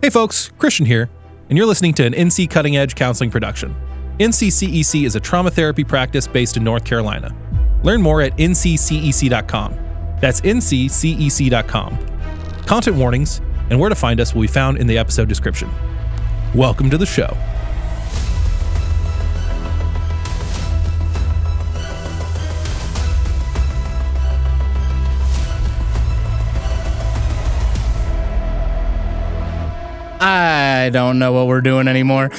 Hey folks, Christian here, and you're listening to an NC Cutting Edge Counseling production. NCCEC is a trauma therapy practice based in North Carolina. Learn more at NCCEC.com. That's NCCEC.com. Content warnings and where to find us will be found in the episode description. Welcome to the show. I don't know what we're doing anymore.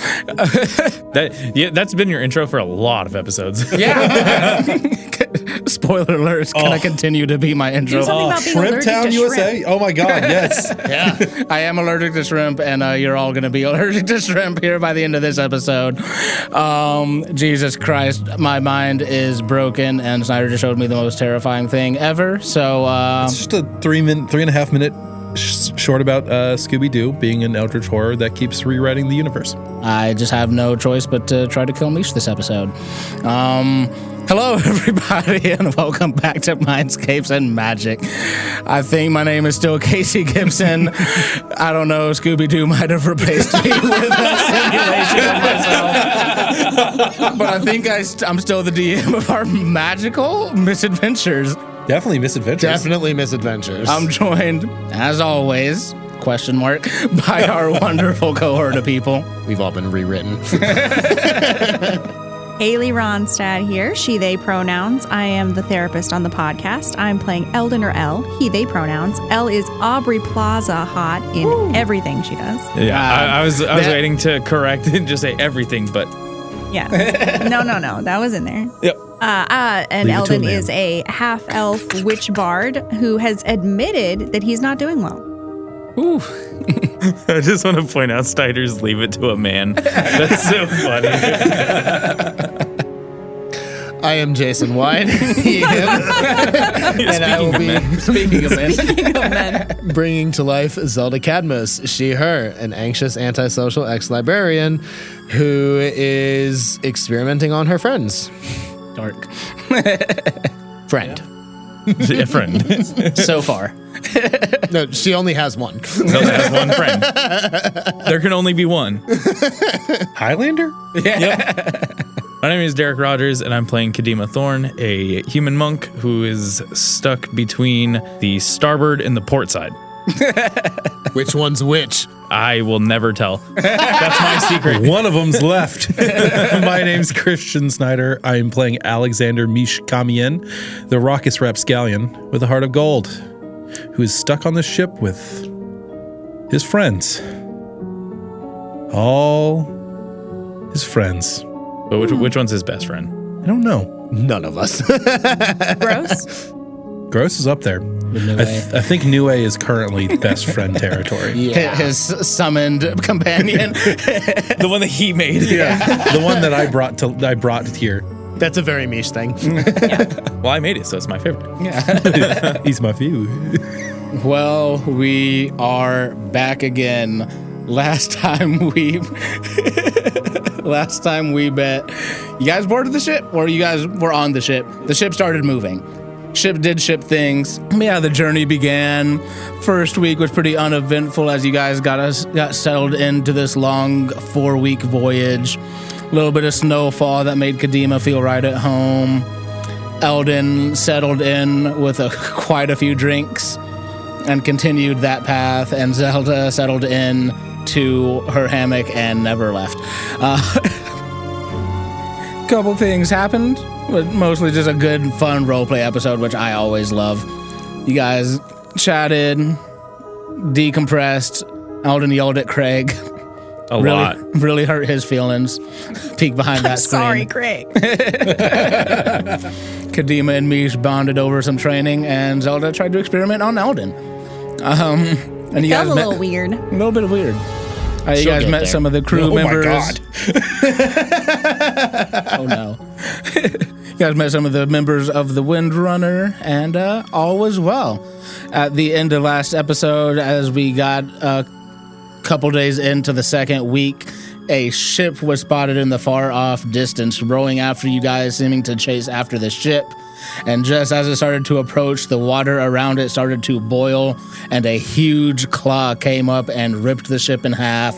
That's been your intro for a lot of episodes. Yeah. Spoiler alert, it's going to continue to be my intro. Do something about being allergic Shrimp Town, to USA? shrimp. Oh my God, yes. Yeah, I am allergic to shrimp, and you're all going to be allergic to shrimp here by the end of this episode. Jesus Christ, my mind is broken, and Snyder just showed me the most terrifying thing ever. So, It's just a 3.5 minute short about Scooby-Doo being an eldritch horror that keeps rewriting the universe. I just have no choice but to try to kill Mish this episode. Hello, everybody, and welcome back to Mindscapes and Magic. I think my name is still Casey Gibson. I don't know, Scooby-Doo might have replaced me with a simulation of myself. But I think I'm still the DM of our magical misadventures. Definitely misadventures. Definitely misadventures. I'm joined, as always, by our wonderful cohort of people. We've all been rewritten. Haley Ronstadt here, she, they pronouns. I am the therapist on the podcast. I'm playing Eldon or Elle, he, they pronouns. Elle is Aubrey Plaza hot in everything she does. Yeah, I was waiting to correct and just say everything, but Yeah. No, that was in there. yep. And Leave it to a Eldon man. is a half-elf witch bard who has admitted that he's not doing well. Ooh. I just want to point out Snyder's "Leave it to a man." That's so funny. I am Jason White. And I will be Speaking of men, bringing to life Zelda Cadmus, she, her, an anxious antisocial ex-librarian who is experimenting on her friends. dark. Friend. A friend. So far. No, she only has one. Zelda has one friend. There can only be one. Highlander? My name is Derek Rogers, and I'm playing Kadima Thorne, a human monk who is stuck between the starboard and the port side. Which one's which? I will never tell. That's my secret. One of them's left. My name's Christian Snyder. I am playing Alexander Mishkamien, the raucous rapscallion with a heart of gold, who is stuck on the ship with his friends. All his friends. But which one's his best friend? I don't know. None of us. Gross. Gross is up there. I think Nue is currently best friend territory. Yeah. His summoned companion. The one that he made. Yeah, the one that I brought here. That's a very niche thing. Well, I made it, so it's my favorite. He's my few. Well, we are back again. Last time we met, you guys boarded the ship, or you guys were on the ship. The ship started moving. Ship did ship things. Yeah, the journey began. First week was pretty uneventful as you guys got settled into this long 4-week voyage. A little bit of snowfall that made Kadima feel right at home. Eldon settled in with quite a few drinks and continued that path, and Zelda settled in to her hammock and never left. Couple things happened, but mostly just a good, fun roleplay episode, which I always love. You guys chatted, decompressed. Eldon yelled at Craig. A lot. Really hurt his feelings. Peek behind that screen. Sorry, Craig. Kadima and Mish bonded over some training, and Zelda tried to experiment on Eldon. And you That guys was a met little weird. a little bit weird. You She'll guys get met there. some of the crew members. Oh my God. Oh no. You guys met some of the members of the Windrunner, and all was well. At the end of last episode, as we got a couple days into the second week, a ship was spotted in the far off distance, rowing after you guys, seeming to chase after the ship. And just as it started to approach, the water around it started to boil, and a huge claw came up and ripped the ship in half,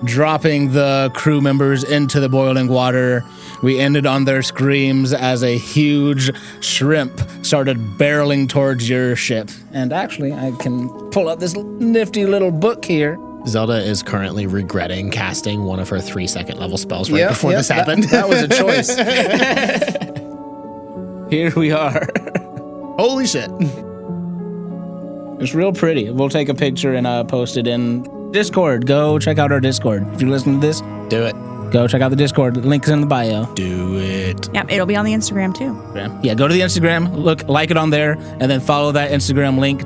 dropping the crew members into the boiling water. We ended on their screams as a huge shrimp started barreling towards your ship. And actually, I can pull up this nifty little book here. Zelda is currently regretting casting one of her 3-second level spells before this happened. That was a choice. Here we are. Holy shit. It's real pretty. We'll take a picture and post it in Discord. Go check out our Discord. If you listen to this, Do it. go check out the Discord. The link is in the bio. Do it. Yep, it'll be on the Instagram too. Yeah, go to the Instagram, like it on there, and then follow that Instagram link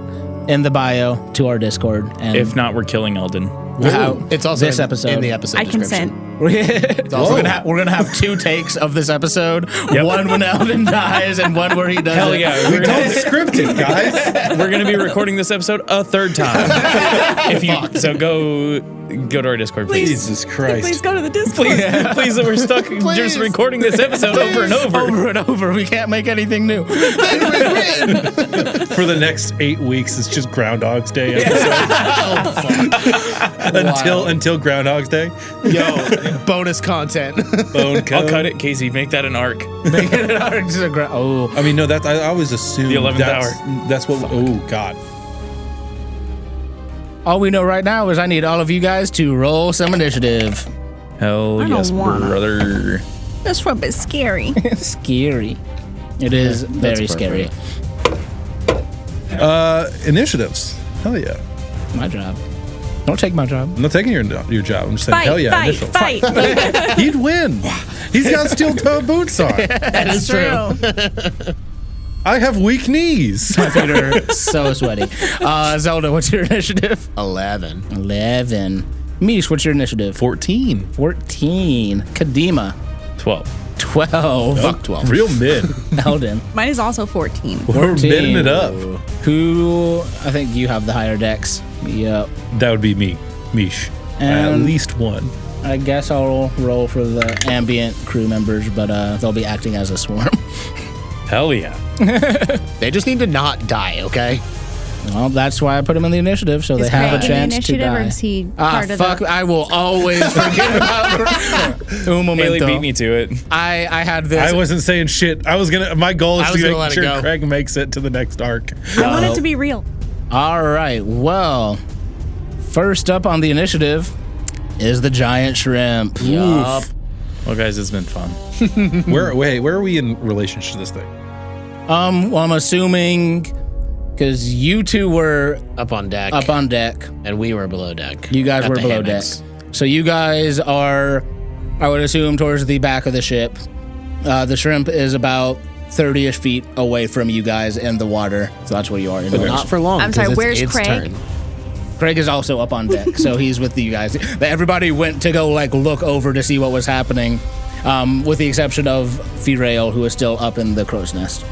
in the bio to our Discord. And If not, we're killing Eldon. It's also this episode in the episode I description. consent. we're gonna have 2 takes of this episode. Yep. One when Eldon dies, and one where he does Hell it. yeah. We're Don't gonna, script it, guys. we're gonna be recording this episode a 3rd time. So go to our Discord, please. Jesus Christ. Please go to the Discord. Please, we're stuck just recording this episode over and over. Over and over. We can't make anything new. For the next 8 weeks, it's just Groundhog's Day episode. Until Groundhog's Day. Yo, bonus content. Bone I'll code. cut it, Casey. Make that an arc. Oh, I mean, no, that I always assumed The 11th that's what. Oh God. all we know right now is I need all of you guys to roll some initiative. Hell I don't yes, wanna. brother. This shrimp is scary. Scary. It is very scary. Initiatives. Hell yeah. My job. Don't take my job. I'm not taking your job. I'm just saying, Fight, hell yeah, fight, initial. fight. He'd win. He's got steel-toe boots on. That's true. I have weak knees. My feet are so sweaty. Zelda, what's your initiative? 11. 11. Mish, what's your initiative? 14. 14. Kadima. 12. 12. Fuck 12. Real mid. Eldon. Mine is also 14. We're midding it up. Who, I think you have the higher dex. Yep. That would be me, Mish. At And- least one. I guess I'll roll for the ambient crew members, but they'll be acting as a swarm. Hell yeah. They just need to not die, okay? Well, that's why I put them in the initiative, so Is they have Craig a in the chance to initiative, or die. is he Ah, part of fuck, the... I will always forget about Un Haley momento. beat me to it. I had this. I wasn't saying shit. My goal is I was to gonna make let it sure go. Craig makes it to the next arc. I want it to be real. All right, well, first up on the initiative is the giant shrimp. Yup. Well, guys, it's been fun. Where are we in relationship to this thing? Well, I'm assuming because you two were Up on deck. up on deck, and we were below deck. you guys At were the below hammocks. deck. So you guys are, I would assume, towards the back of the ship. The shrimp is about 30-ish feet away from you guys in the water. So that's where you are. But not for long. I'm sorry, 'cause where's it's Craig? turn. Craig is also up on deck, so he's with you guys. Everybody went to go look over to see what was happening, with the exception of Firail, who is still up in the crow's nest,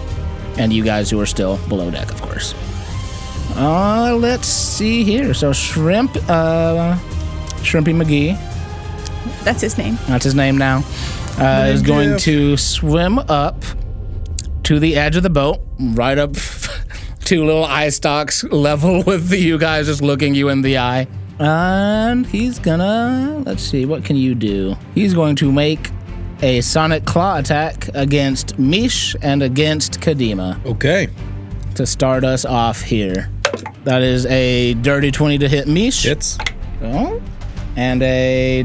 and you guys who are still below deck, of course. Let's see here. So Shrimpy McGee, That's his name. that's his name now, is going to swim up to the edge of the boat, right up two little eye stalks level with you guys, just looking you in the eye. And he's gonna, let's see, what can you do? He's going to make a sonic claw attack against Mish and against Kadima Okay. to start us off here. That is a dirty 20 to hit Mish. It's Oh. And a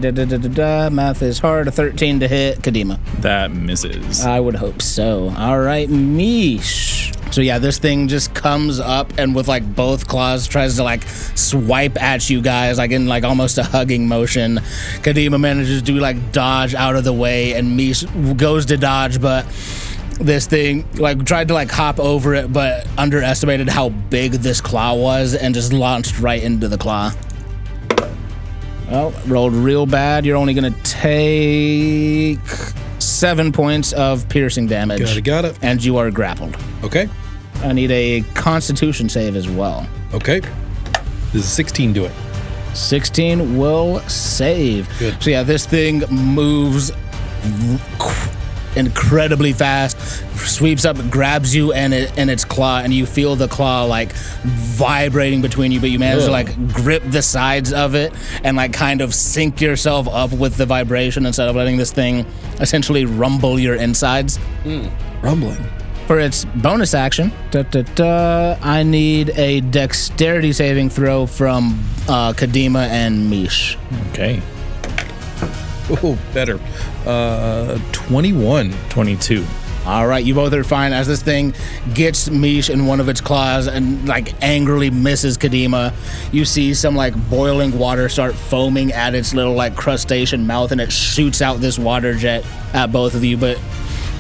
math is hard, a 13 to hit Kadima. That misses. I would hope so. All right, Mish. So yeah, this thing just comes up and with both claws tries to swipe at you guys in almost a hugging motion. Kadima manages to dodge out of the way, and Mish goes to dodge, but this thing tried to hop over it, but underestimated how big this claw was and just launched right into the claw. Well, rolled real bad. You're only gonna take 7 points of piercing damage. got it. And you are grappled. Okay. I need a Constitution save as well. Okay. This is 16 do it. 16 will save. Good. So yeah, this thing moves incredibly fast, sweeps up, grabs you in its claw, and you feel the claw like vibrating between you, but you manage to like grip the sides of it and like kind of sync yourself up with the vibration instead of letting this thing essentially rumble your insides. Rumbling. For its bonus action, I need a dexterity saving throw from Kadima and Mish. Okay. Oh, better. 21. 22. All right, you both are fine as this thing gets Mish in one of its claws and like angrily misses Kadima. You see some like boiling water start foaming at its little like crustacean mouth, and it shoots out this water jet at both of you, but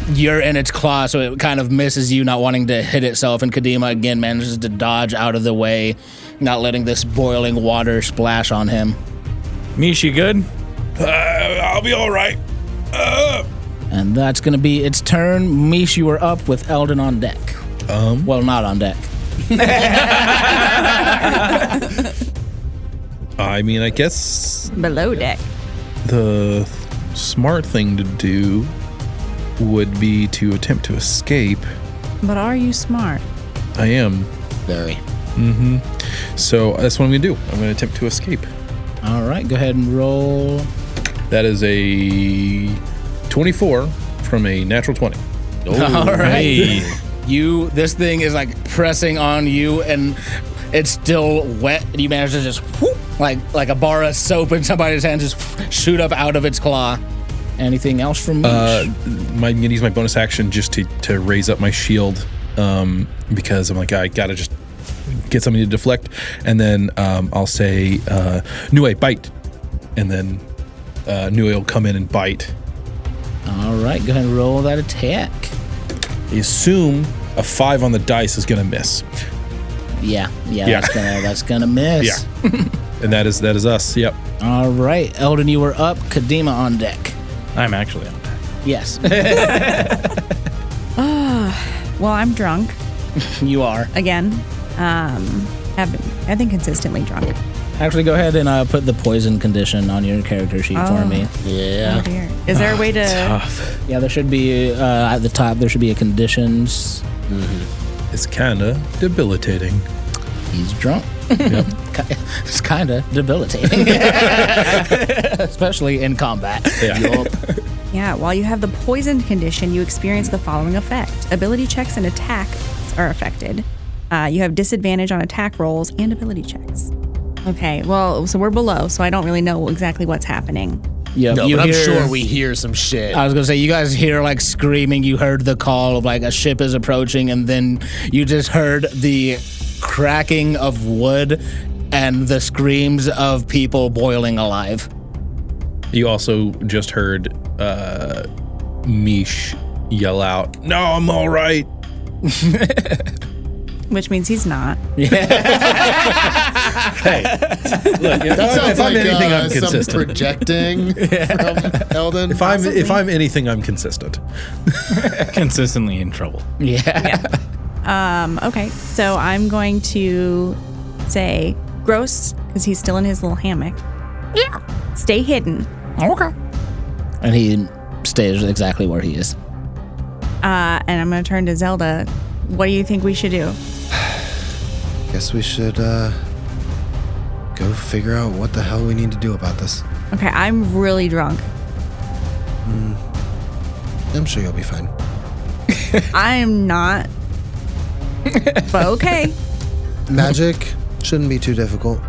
you're in its claw, so it kind of misses you, not wanting to hit itself, and Kadima again manages to dodge out of the way, not letting this boiling water splash on him. Mish, you good? I'll be all right. And that's going to be its turn. Mish, you are up with Eldon on deck. Well, not on deck. I mean, I guess Below deck. the smart thing to do would be to attempt to escape. But are you smart? I am. Very. So that's what I'm going to do. I'm going to attempt to escape. All right, go ahead and roll. That is a 24 from a natural 20. All right. Hey. This thing is like pressing on you, and it's still wet, and you manage to just whoop, like a bar of soap in somebody's hand, just shoot up out of its claw. Anything else from me? I'm going to use my bonus action just to raise up my shield, because I'm like, I got to just get something to deflect. And then I'll say, Nue, bite. And then Nue will come in and bite. All right, go ahead and roll that attack. I assume a 5 on the dice is going to miss. Yeah. That's gonna miss. Yeah. And that is us. Yep. All right, Eldon, you were up. Kadima on deck. I'm actually on deck. Yes. Well, I'm drunk You are. again. I've been consistently drunk. Actually, go ahead and put the poison condition on your character sheet for me. Oh dear. Is there a way to? Tough. Yeah, there should be at the top. There should be a conditions. It's kind of debilitating. He's drunk. Yep. It's kind of debilitating, especially in combat. Yeah. Yeah. While you have the poisoned condition, you experience the following effect: ability checks and attacks are affected. You have disadvantage on attack rolls and ability checks. Okay. Well, so we're below, so I don't really know exactly what's happening. Yeah, No, you but I'm hear- sure we hear some shit. I was gonna say, you guys hear like screaming. You heard the call of like a ship is approaching, and then you just heard the cracking of wood and the screams of people boiling alive. You also just heard Mish yell out, "No, I'm all right." Which means he's not. Hey, look, That sounds if I'm like anything, I'm some consistent. projecting from Eldon. If I'm anything, I'm consistent. Consistently in trouble. Yeah. Okay. So I'm going to say gross because he's still in his little hammock. Yeah. Stay hidden. Okay. And he stays exactly where he is. And I'm going to turn to Zelda. What do you think we should do? Guess we should go figure out what the hell we need to do about this. Okay, I'm really drunk. I'm sure you'll be fine. I'm not. But okay. Magic shouldn't be too difficult.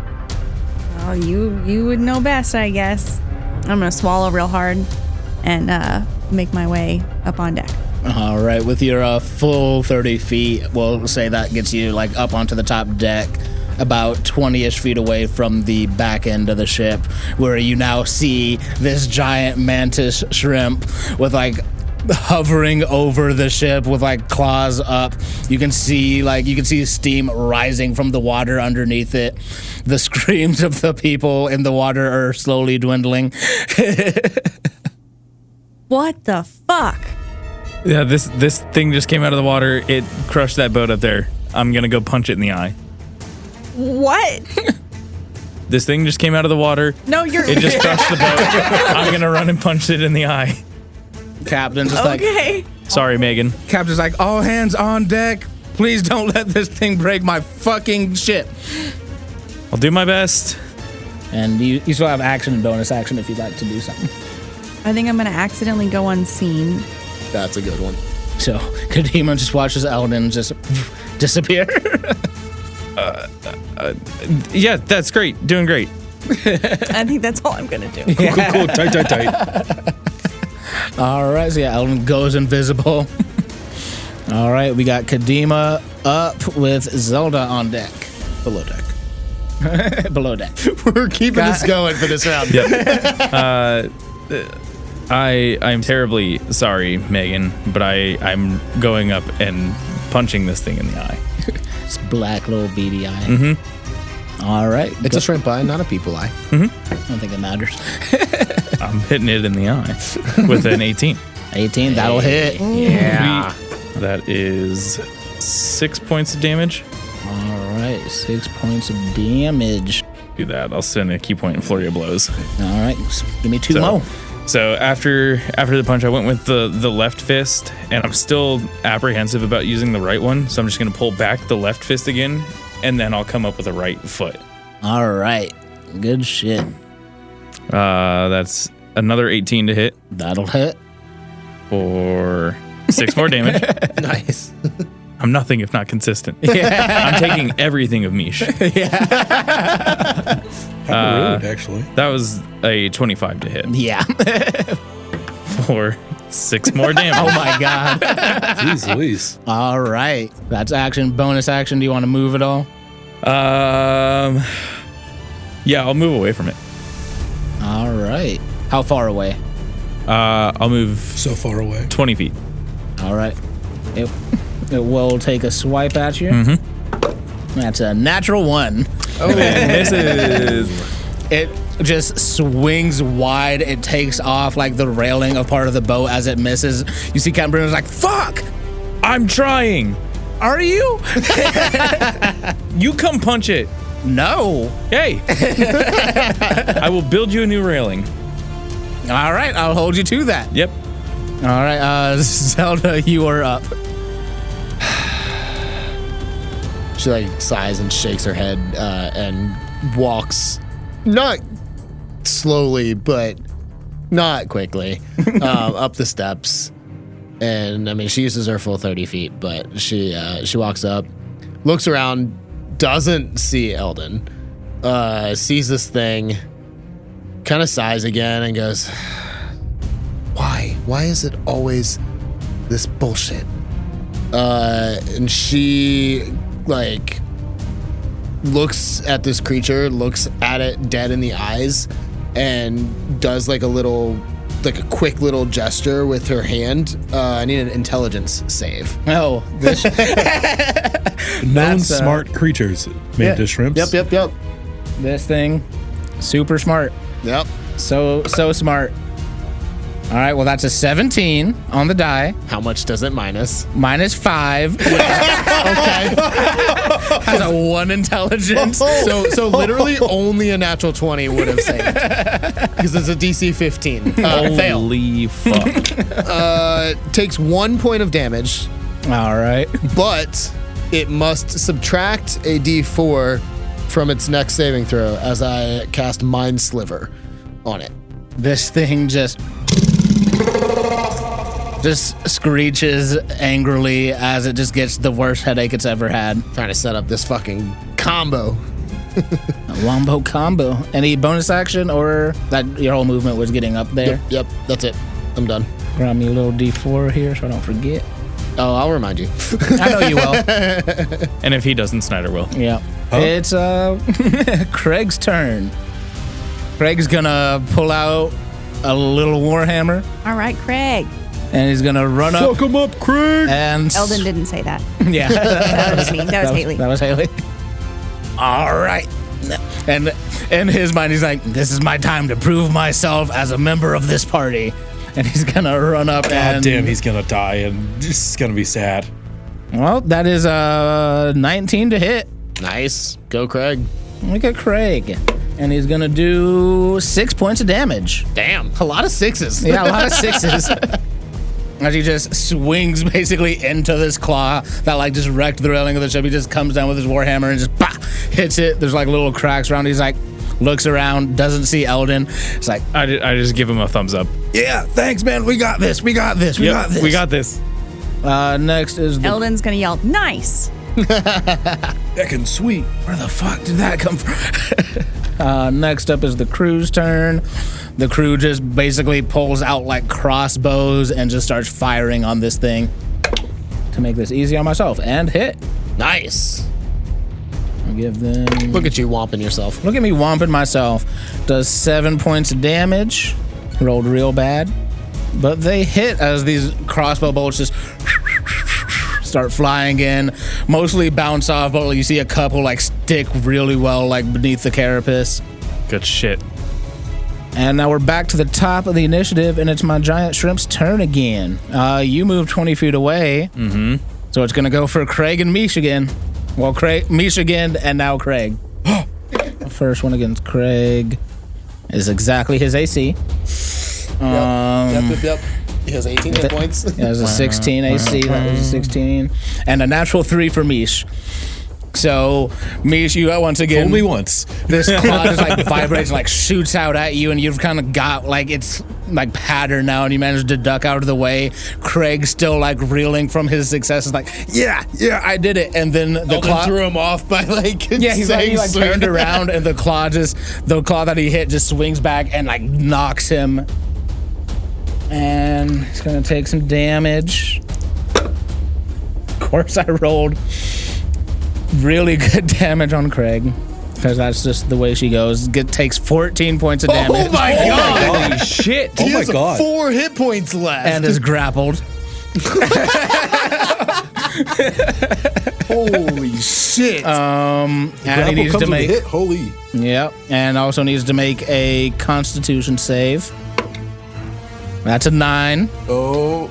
Well, you would know best, I guess. I'm going to swallow real hard and make my way up on deck. All right, with your full 30 feet, we'll say that gets you like up onto the top deck, about 20-ish feet away from the back end of the ship, where you now see this giant mantis shrimp with like hovering over the ship with like claws up. You can see steam rising from the water underneath it. The screams of the people in the water are slowly dwindling. What the fuck? Yeah, this thing just came out of the water. It crushed that boat up there. I'm gonna go punch it in the eye. What? This thing just came out of the water. No, you're. It just crushed the boat. I'm gonna run and punch it in the eye. Captain's just like, Okay. Sorry, Megan. Captain's like, all hands on deck. Please don't let this thing break my fucking ship. I'll do my best. And you still have action and bonus action if you'd like to do something. I think I'm going to accidentally go unseen. That's a good one. So Kadima just watches Eldon just disappear. Yeah, that's great. Doing great. I think that's all I'm going to do. Cool. Tight. All right, so yeah, Eldon goes invisible. All right, we got Kadima up with Zelda on deck. Below deck. Below deck. We're keeping this going for this round. I'm terribly sorry, Megan, but I'm going up and punching this thing in the eye. It's black little beady eye. Mm-hmm. All right. It's a shrimp eye, not a people eye. I don't think it matters. I'm hitting it in the eye with an 18. 18, that'll hit. Yeah. That is 6 points of damage. All right, 6 points of damage. Do that. I'll send a key point in flurry of blows. All right, give me 2 more. So after the punch, I went with the left fist, and I'm still apprehensive about using the right one. So I'm just gonna pull back the left fist again, and then I'll come up with a right foot. All right, good shit. That's another 18 to hit That'll hit. for 6 more damage. Nice. I'm nothing if not consistent. Yeah. I'm taking everything of Mish. Rude, actually. That was a 25 to hit Yeah. for 6 more damage. Oh my god. Jeez Louise. All right, that's action. Bonus action. Do you want to move at all? Yeah, I'll move away from it. All right. How far away? I'll move So far away. 20 feet. All right. It will take a swipe at you. Mm-hmm. That's a natural 1. Oh, this is It just swings wide. It takes off like the railing of part of the boat as it misses. You see Captain Bruno's like, fuck! I'm trying. Are you? You come punch it. No. Hey. I will build you a new railing. All right, I'll hold you to that. Yep. All right, Zelda, you are up. She like sighs and shakes her head and walks, not slowly, but not quickly, up the steps. And I mean, she uses her full 30 feet, but she walks up, looks around, doesn't see Eldon, sees this thing, kind of sighs again and goes, "Why? Why is it always this bullshit?" And she like looks at this creature, looks at it dead in the eyes, and does like a quick little gesture with her hand. I need an intelligence save. Oh, this Known smart creatures made to shrimps. Yep. this thing, super smart. Yep. So smart. All right, well, that's a 17 on the die. How much does it minus? Minus 5. Okay. Has a 1 intelligence. So literally only a natural 20 would have saved. Because it's a DC 15. Fail. Holy fuck. Takes 1 point of damage, All right. but it must subtract a D4 from its next saving throw as I cast Mind Sliver on it. This thing just screeches angrily as it just gets the worst headache it's ever had. Trying to set up this fucking combo. A wombo combo. Any bonus action or that your whole movement was getting up there? Yep, that's it. I'm done. Grab me a little D4 here so I don't forget. Oh, I'll remind you. I know you will. And if he doesn't, Snyder will. Yeah. Huh? It's Craig's turn. Craig's gonna pull out a little warhammer All right, Craig. and he's gonna run up Fuck him up, Craig. and Eldon didn't say that. yeah. That was me. That was Haley. That was Haley. All right. And in his mind, he's like, this is my time to prove myself as a member of this party. And he's gonna run up God and damn, he's gonna die, and it's gonna be sad. well, that is 19 to hit. Nice. Go, Craig. Look at Craig. And he's gonna do 6 points of damage. Damn. A lot of 6s. Yeah, a lot of 6s. as he just swings basically into this claw that like just wrecked the railing of the ship. He just comes down with his warhammer and just bah, hits it. There's like little cracks around. He's like, looks around, doesn't see Eldon. It's like, I just give him a thumbs up. yeah, thanks, man. We got this. We got this. We got this. We got this. Next is the, Eldon's gonna yell, "Nice!" Heckin' sweet. where the fuck did that come from? Next up is the crew's turn. The crew just basically pulls out like crossbows and just starts firing on this thing to make this easy on myself and hit. Nice. I'll give them. Look at you womping yourself. Look at me womping myself. Does 7 points of damage. Rolled real bad. But they hit as these crossbow bolts just start flying in. Mostly bounce off, but you see a couple like stick really well like beneath the carapace. Good shit. And now we're back to the top of the initiative, and it's my giant shrimp's turn again. You move 20 feet away. Mm-hmm. So it's going to go for Craig and Mish again. Well, Mish again, and now Craig. First one against Craig is exactly his AC. Yep. He has 18 hit points. It was a 16 AC. That was a 16. And a natural 3 for Mish. So, Mish, you once again. Only once. This claw just like vibrates, like shoots out at you, and you've kind of got like it's like pattern now, and you manage to duck out of the way. Craig still like reeling from his success, is like, yeah, I did it. And then the claw threw him off by like he like turned around, and the claw that he hit just swings back and like knocks him, and he's gonna take some damage. Of course, I rolled really good damage on Craig, because that's just the way she goes. Takes 14 points of damage. Oh my god! Holy shit. Oh my god. 4 hit points left. And is grappled. Holy shit! And he Grapple needs comes to with a make. hit. Holy. Yep, and also needs to make a Constitution save. That's a 9. Oh.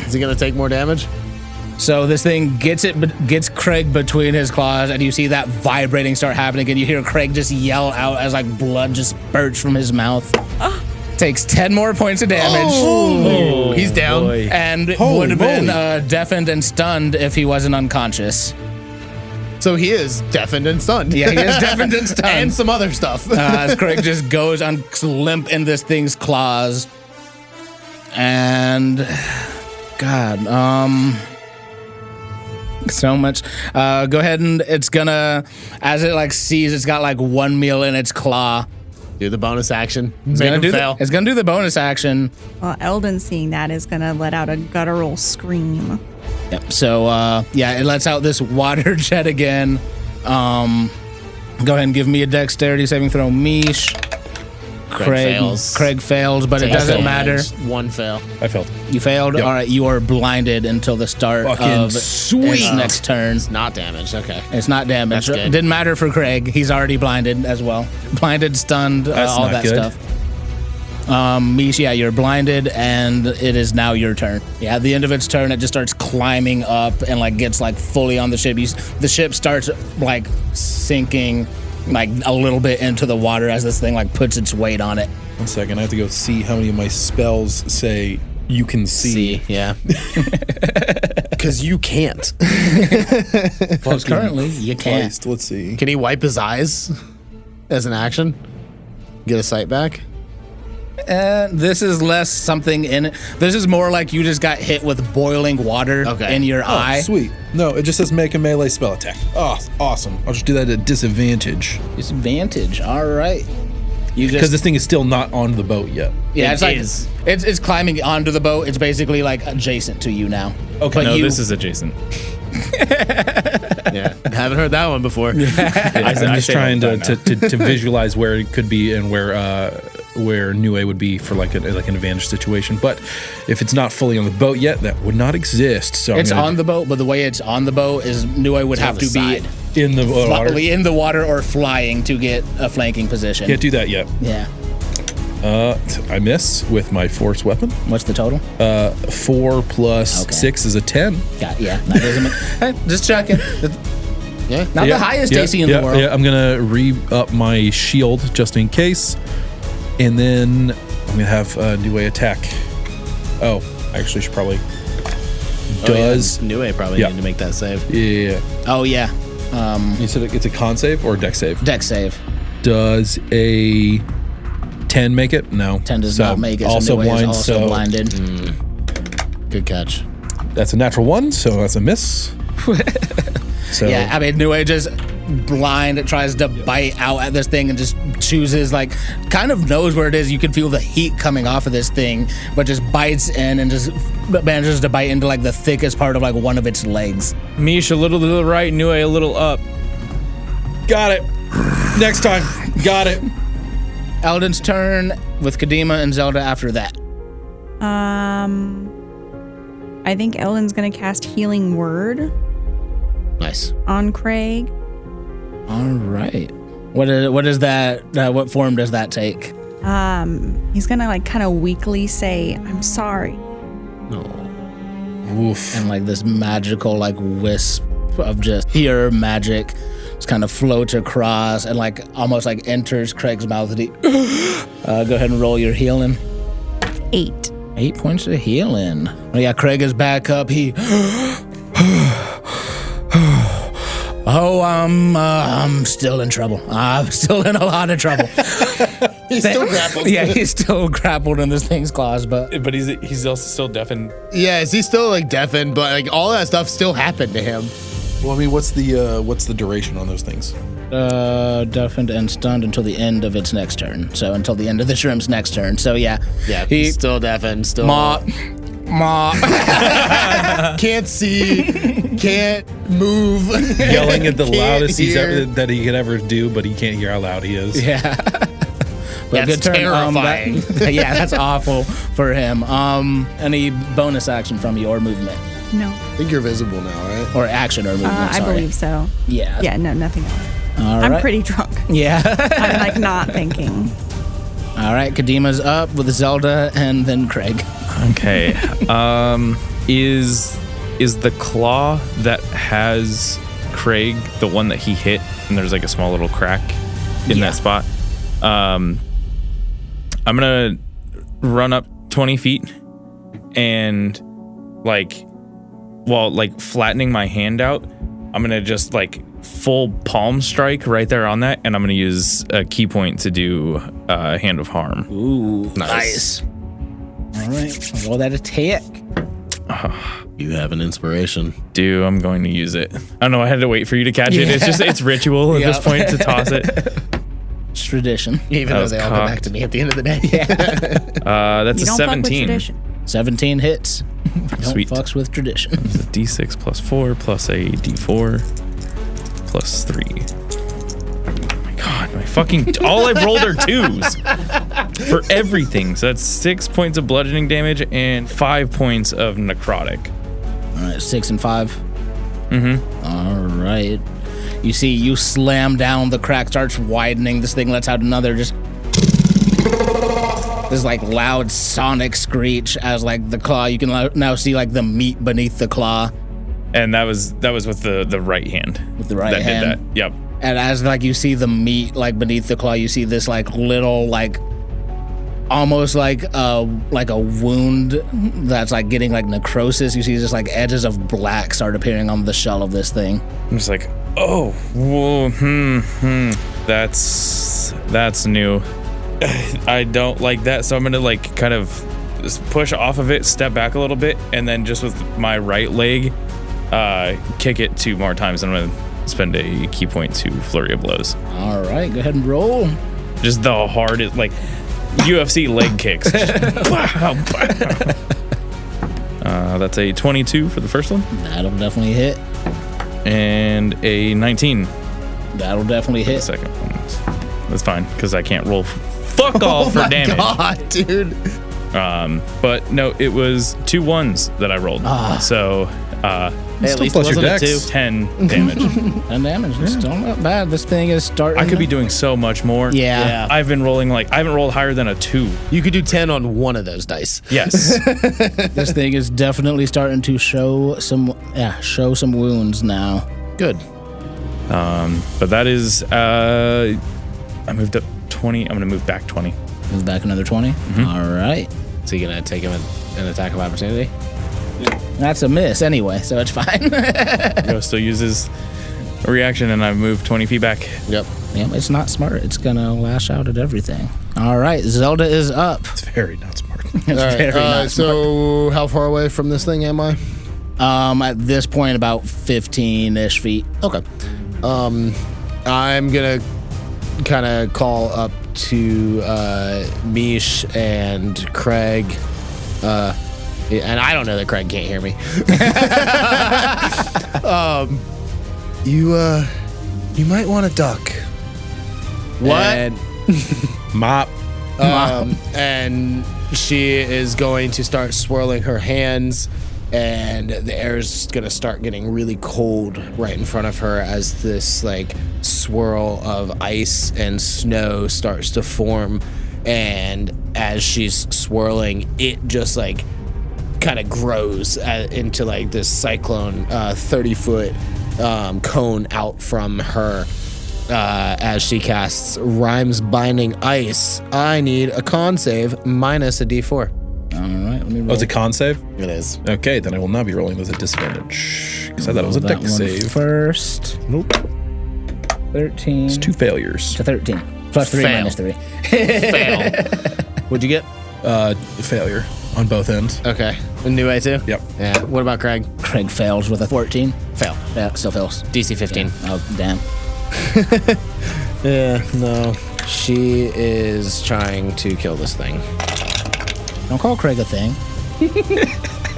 Is he gonna take more damage? So this thing gets Craig between his claws, and you see that vibrating start happening, and you hear Craig just yell out as like blood just spurts from his mouth. Takes 10 more points of damage. Oh, he's down. boy. And Holy would have been moly. deafened and stunned if he wasn't unconscious. So he is deafened and stunned. Yeah, he is deafened and stunned. and some other stuff. As Craig just goes on limp in this thing's claws. And God, so much. Go ahead and it's gonna, as it like sees it's got like 1 meal in its claw. Do the bonus action. It's Make gonna him do fail. it's gonna do the bonus action. Well, Eldon, seeing that, is gonna let out a guttural scream. Yep. So yeah, it lets out this water jet again. Go ahead and give me a dexterity saving throw, Mish. Craig fails, but it doesn't matter. 1 fail. I failed. You failed. Yep. All right, you are blinded until the start Fucking of sweet. its next turn. It's not damaged. Okay. It's not damaged. That's good. It didn't matter for Craig. He's already blinded as well. Blinded, stunned, That's all not that good. stuff. Mish, yeah, you're blinded, and it is now your turn. Yeah, at the end of its turn, it just starts climbing up and like gets like fully on the ship. The ship starts like sinking like a little bit into the water as this thing like puts its weight on it. 1 second. I have to go see how many of my spells say you can see. Yeah. Because you can't. Because currently you can't. Christ, let's see. Can he wipe his eyes as an action? Get his sight back? This is less something in it. This is more like you just got hit with boiling water in your eye. Sweet. No, it just says make a melee spell attack. Oh, awesome. I'll just do that at disadvantage. Disadvantage. All right. You Because just this thing is still not on the boat yet. yeah, it's It like is. it's climbing onto the boat. It's basically like adjacent to you now. Okay. But No, you, this is adjacent. Yeah. Haven't heard that one before. I'm just say trying all to the time to visualize where it could be and where Nue would be for like an advantage situation. But if it's not fully on the boat yet, that would not exist. So it's on the boat, but the way it's on the boat is Nue would have on to the be side. in the water. in the water or flying to get a flanking position. Can't do that yet. Yeah. I miss with my force weapon. What's the total? 4 plus Okay. 6 is a 10. Yeah. That doesn't hey, just checking. Yeah. Not the highest AC in the world. Yeah, I'm gonna re-up my shield just in case, and then I'm gonna have Nue attack Oh, I actually should probably. Does Nue probably Yeah. need to make that save? yeah? Oh yeah. You said it's a con save or deck save? Deck save. Does a 10 make it? No. 10 does So, not make it. Also Nue is blind. also So blinded. Good catch. that's a natural 1. So that's a miss. So Yeah, I mean, Nue just blind tries to bite out at this thing and just chooses, like, kind of knows where it is. You can feel the heat coming off of this thing, but just bites in and just manages to bite into, like, the thickest part of, like, one of its legs. Mish a little to the right, Nue a little up. got it. Next time. Got it. Eldon's turn with Kadima and Zelda after that. I think Eldon's gonna cast Healing Word Nice. on Craig. All right. What is that? What form does that take? He's gonna like kind of weakly say, "I'm sorry." Oof. And like this magical like wisp of just pure magic just kind of floats across and like almost like enters Craig's mouth. And he, go ahead and roll your healing. 8. 8 points of healing. Oh yeah, Craig is back up. He. I'm still in trouble. I'm still in a lot of trouble. He's still grappled. Yeah, he's still grappled in this thing's claws, but He's also still deafened. Yeah, is he still like deafened? But like all that stuff still happened to him. Well, I mean, what's the duration on those things? deafened and stunned until the end of its next turn. So until the end of the shrimp's next turn. So yeah, Yeah, he he's still deafened. Still ma. can't see, can't move. Yelling at the Can't loudest hear. that he could ever do, but he can't hear how loud he is. Yeah. But That's terrifying. Yeah, that's awful for him. Any bonus action from you or movement? No. I think you're visible now, right? Or action or movement, I sorry. believe so. Yeah. Yeah, no, nothing else. All I'm right. pretty drunk. Yeah. I'm like not thinking. All right, Kadima's up with Zelda and then Craig. Okay. Is the claw that has Craig the one that he hit and there's like a small little crack in that spot? I'm gonna run up 20 feet and while flattening my hand out, I'm gonna just full palm strike right there on that, and I'm gonna use a key point to do Hand of Harm. Ooh, Nice. All right, roll that attack. You have an inspiration. Dude, I'm going to use it. I don't know, I had to wait for you to catch it. It's ritual at this Yep. point to toss it. It's tradition. Even That though was they all come back cocked. to me at the end of the day. That's You a don't fuck with 17. tradition. 17 hits. Don't Sweet. fucks with tradition. It's a D6 plus 4 plus a D4 plus 3. Oh my god, my fucking... all I've rolled are 2s for everything. So that's 6 points of bludgeoning damage and 5 points of necrotic. All right, 6 and 5. Mm-hmm. All right. You see, you slam down, the crack starts widening. This thing lets out another just... this loud sonic screech as the claw. You can now see the meat beneath the claw. And that was with the right hand. With the right that hand. did that. Yep. And as you see the meat beneath the claw, you see this little almost like a wound that's getting necrosis. You see just edges of black start appearing on the shell of this thing. I'm just oh, whoa, that's new. I don't like that, so I'm gonna kind of just push off of it, step back a little bit, and then just with my right leg, kick it 2 more times. I'm gonna spend a key point to Flurry of Blows. All right, go ahead and roll. Just the hardest, UFC leg kicks. That's a 22 for the first one, That'll definitely hit. and a 19 That'll definitely the hit. second one. That's fine because I can't roll fuck all for damage. God, dude. But no, it was 2 1s that I rolled. So At least plus your wasn't it dex. 2? 10 damage. 10 damage. It's still not bad. This thing is starting. I could be doing so much more. Yeah. I've been rolling I haven't rolled higher than a 2. You could do 10 on one of those dice. Yes. This thing is definitely starting to show some wounds now. Good. But that is I moved up 20. I'm gonna move back 20. Move back another 20. All right. So you're gonna take him an attack of opportunity. That's a miss anyway, so it's fine. Ghost still uses a reaction, and I've moved 20 feet back. Yep. Yep, it's not smart. It's gonna lash out at everything. All right, Zelda is up. It's very not smart. It's All right, very not so how far away from this thing am I? At this point, about 15-ish feet. Okay. I'm gonna kind of call up to Mish and Craig. And I don't know that Craig can't hear me. You might want to duck. What? And, Mop. and she is going to start swirling her hands, and the air is going to start getting really cold right in front of her as this like swirl of ice and snow starts to form. And as she's swirling, it just like kind of grows into like this cyclone 30-foot cone out from her as she casts Rhymes Binding Ice. I need a con save minus a d4. All right, let me roll. Oh, it's a con save? It is. Okay, then I will not be rolling with a disadvantage. Because I thought it was a That deck one save. first. Nope. 13 It's 2 failures. to 13. Plus 3 Fail. minus 3. Fail. What'd you get? Failure on both ends. Okay. A new A too? Yep. Yeah. What about Craig? Craig fails with a 14. Fail. Yeah, still fails. DC 15. Oh, damn. Yeah, no. She is trying to kill this thing. Don't call Craig a thing.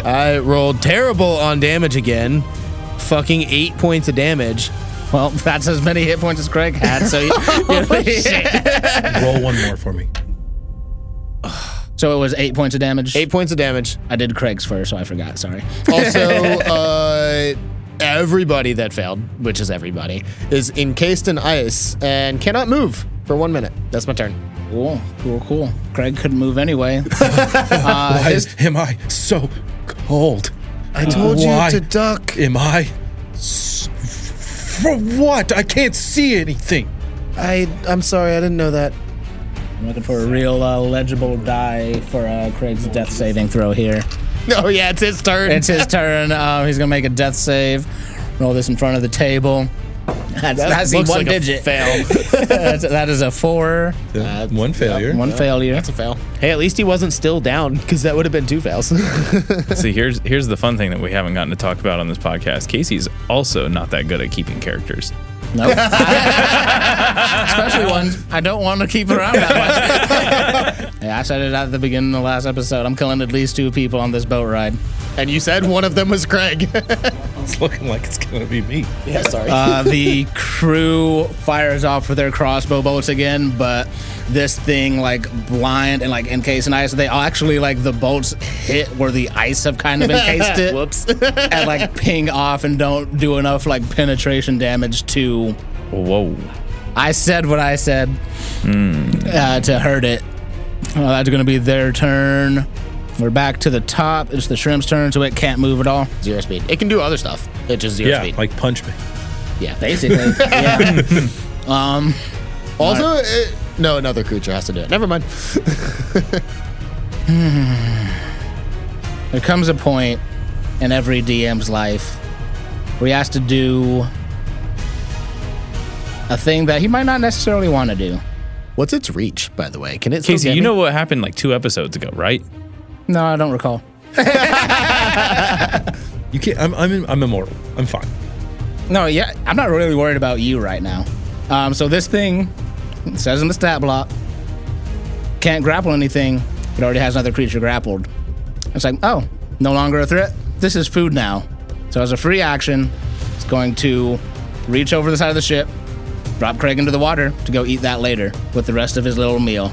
I rolled terrible on damage again. Fucking 8 points of damage. Well, that's as many hit points as Craig had, so Roll one more for me. So it was 8 points of damage. 8 points of damage. I did Craig's first, so I forgot. Sorry. Also, everybody that failed, which is everybody, is encased in ice and cannot move for 1 minute. That's my turn. Cool. Craig couldn't move anyway. Why am I so cold? I told Why you to duck. Am I? For what? I can't see anything. I'm sorry, I didn't know that. I'm looking for a real legible die for Craig's death saving throw here. Oh yeah, it's his turn. It's his turn. He's gonna make a death save. Roll this in front of the table. That's looks one like digit. a fail. That is a 4. One failure. One failure. That's a fail. Hey, at least he wasn't still down, because that would have been 2 fails. See, here's the fun thing that we haven't gotten to talk about on this podcast. Casey's also not that good at keeping characters. Nope. Especially ones I don't want to keep around that much. Yeah, I said it at the beginning of the last episode. I'm killing at least 2 people on this boat ride. And you said one of them was Craig. It's looking like it's gonna be me. Yeah, sorry. The crew fires off with their crossbow bolts again, but this thing like blind and like encased in ice. They all actually like the bolts hit where the ice have kind of encased it. Whoops. And like ping off and don't do enough like penetration damage to. Whoa. I said what I said to hurt it. That's gonna be their turn. We're back to the top. It's the shrimp's turn, so it can't move at all. 0 speed. It can do other stuff. It's just 0 Yeah, speed. like punch me. Yeah. Basically, yeah. Also, no, another creature has to do it. Never mind. There comes a point in every DM's life where he has to do a thing that he might not necessarily want to do. What's its reach, by the way? Can it still Casey, get you me? know what happened like 2 episodes ago, right? No, I don't recall. You can't. I'm immortal. I'm fine. No, yeah, I'm not really worried about you right now. So this thing, it says in the stat block, can't grapple anything. It already has another creature grappled. It's like, oh, no longer a threat. This is food now. So as a free action, it's going to reach over the side of the ship, drop Craig into the water to go eat that later with the rest of his little meal.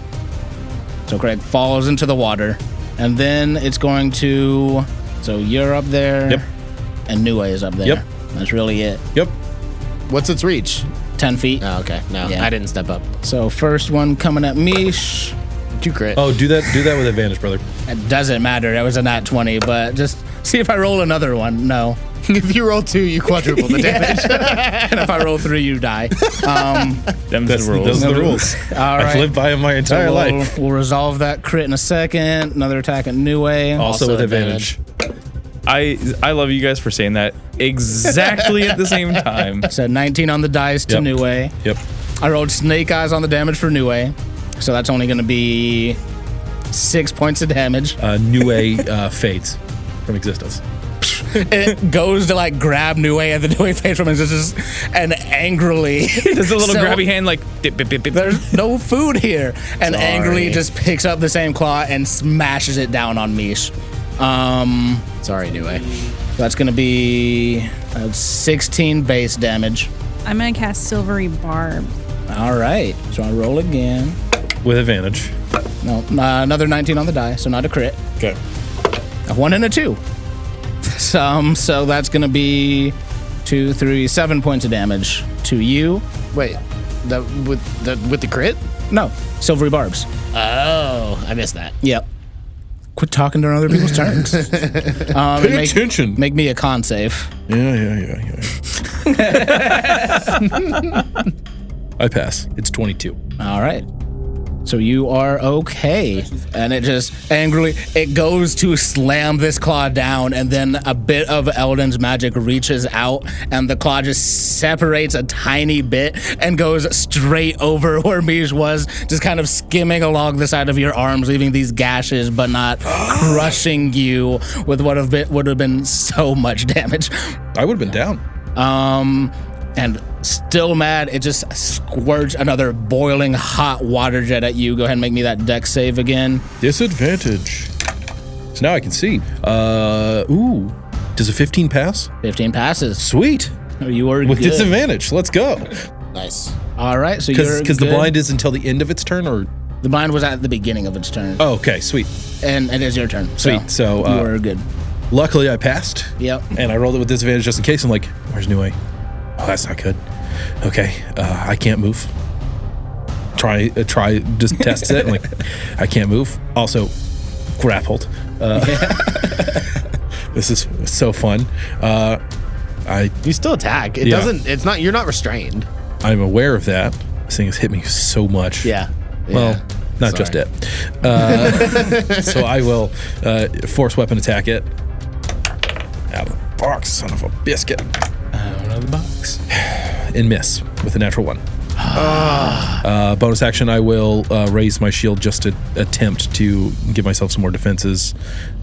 So Craig falls into the water, and then it's going to. So you're up there. Yep. And Nue is up there. Yep. That's really it. Yep. What's its reach? 10 feet. Oh, okay. No, Yeah. I didn't step up. So first one coming at Mish. 2 crit. Oh, do that with advantage, brother. It doesn't matter. It was a nat 20, but just see if I roll another one. No. If you roll 2, you quadruple the damage. And if I roll 3, you die. Those are the rules. Those are the rules. All right. I've lived by them my entire life. We'll resolve that crit in a second. Another attack at New Way. Also with advantage. I love you guys for saying that exactly at the same time. So 19 on the dice to Yep. New Way. Yep. I rolled Snake Eyes on the damage for New Way. So that's only going to be 6 points of damage. Nue fades from existence. It goes to like grab New Way, and the New Way fades from it and angrily. Does the little So- grabby hand like dip, bip, bip, bip. There's no food here. And Sorry. angrily just picks up the same claw and smashes it down on Mish. Sorry, anyway. That's going to be 16 base damage. I'm gonna cast Silvery Barb. All right. So I roll again. With advantage. No, another 19 on the die, so not a crit. Okay. A 1 and a 2. So that's going to be 2, 3, 7 points of damage to you. Wait, with the crit? No, Silvery Barbs. Oh, I missed that. Yep. Quit talking during other people's turns. Pay attention. Make me a con save. Yeah. I pass. It's 22. All right. So you are okay. And it just angrily, it goes to slam this claw down, and then a bit of Eldon's magic reaches out, and the claw just separates a tiny bit and goes straight over where Mish was, just kind of skimming along the side of your arms, leaving these gashes, but not crushing you with what would have been so much damage. I would have been down. And still mad, it just squirts another boiling hot water jet at you. Go ahead and make me that dex save again. Disadvantage. So now I can see. Ooh. Does a 15 pass? 15 passes. Sweet. You were With good. disadvantage. Let's go. Nice. All right, so you're Because the good. blind is until the end of its turn, or? The blind was at the beginning of its turn. Oh, okay. Sweet. And it is your turn. Sweet. So, you are good. Luckily, I passed. Yep. And I rolled it with disadvantage just in case. I'm like, where's Nue? Oh, that's not good. Okay, I can't move. Try, just test it. I'm like, I can't move. Also, grappled. This is so fun. You still attack. It Yeah. doesn't. It's not. You're not restrained. I'm aware of that. This thing has hit me so much. Yeah. Well, not just Sorry. it. So I will force weapon attack it. Out of the box, son of a biscuit. Out of the box. And miss with a natural 1. Bonus action, I will raise my shield just to attempt to give myself some more defenses.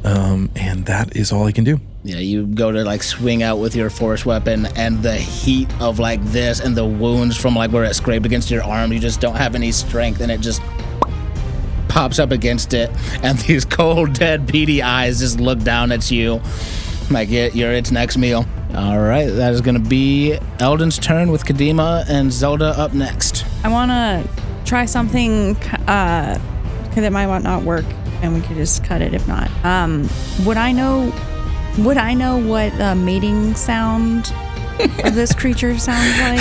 And that is all I can do. Yeah, you go to like swing out with your force weapon, and the heat of like this and the wounds from like where it scraped against your arm, you just don't have any strength, and it just pops up against it, and these cold, dead, beady eyes just look down at you like you're its next meal. All right, that is going to be Eldon's turn with Kadima and Zelda up next. I want to try something that might not work, and we could just cut it if not. Would I know what the mating sound of this creature sounds like?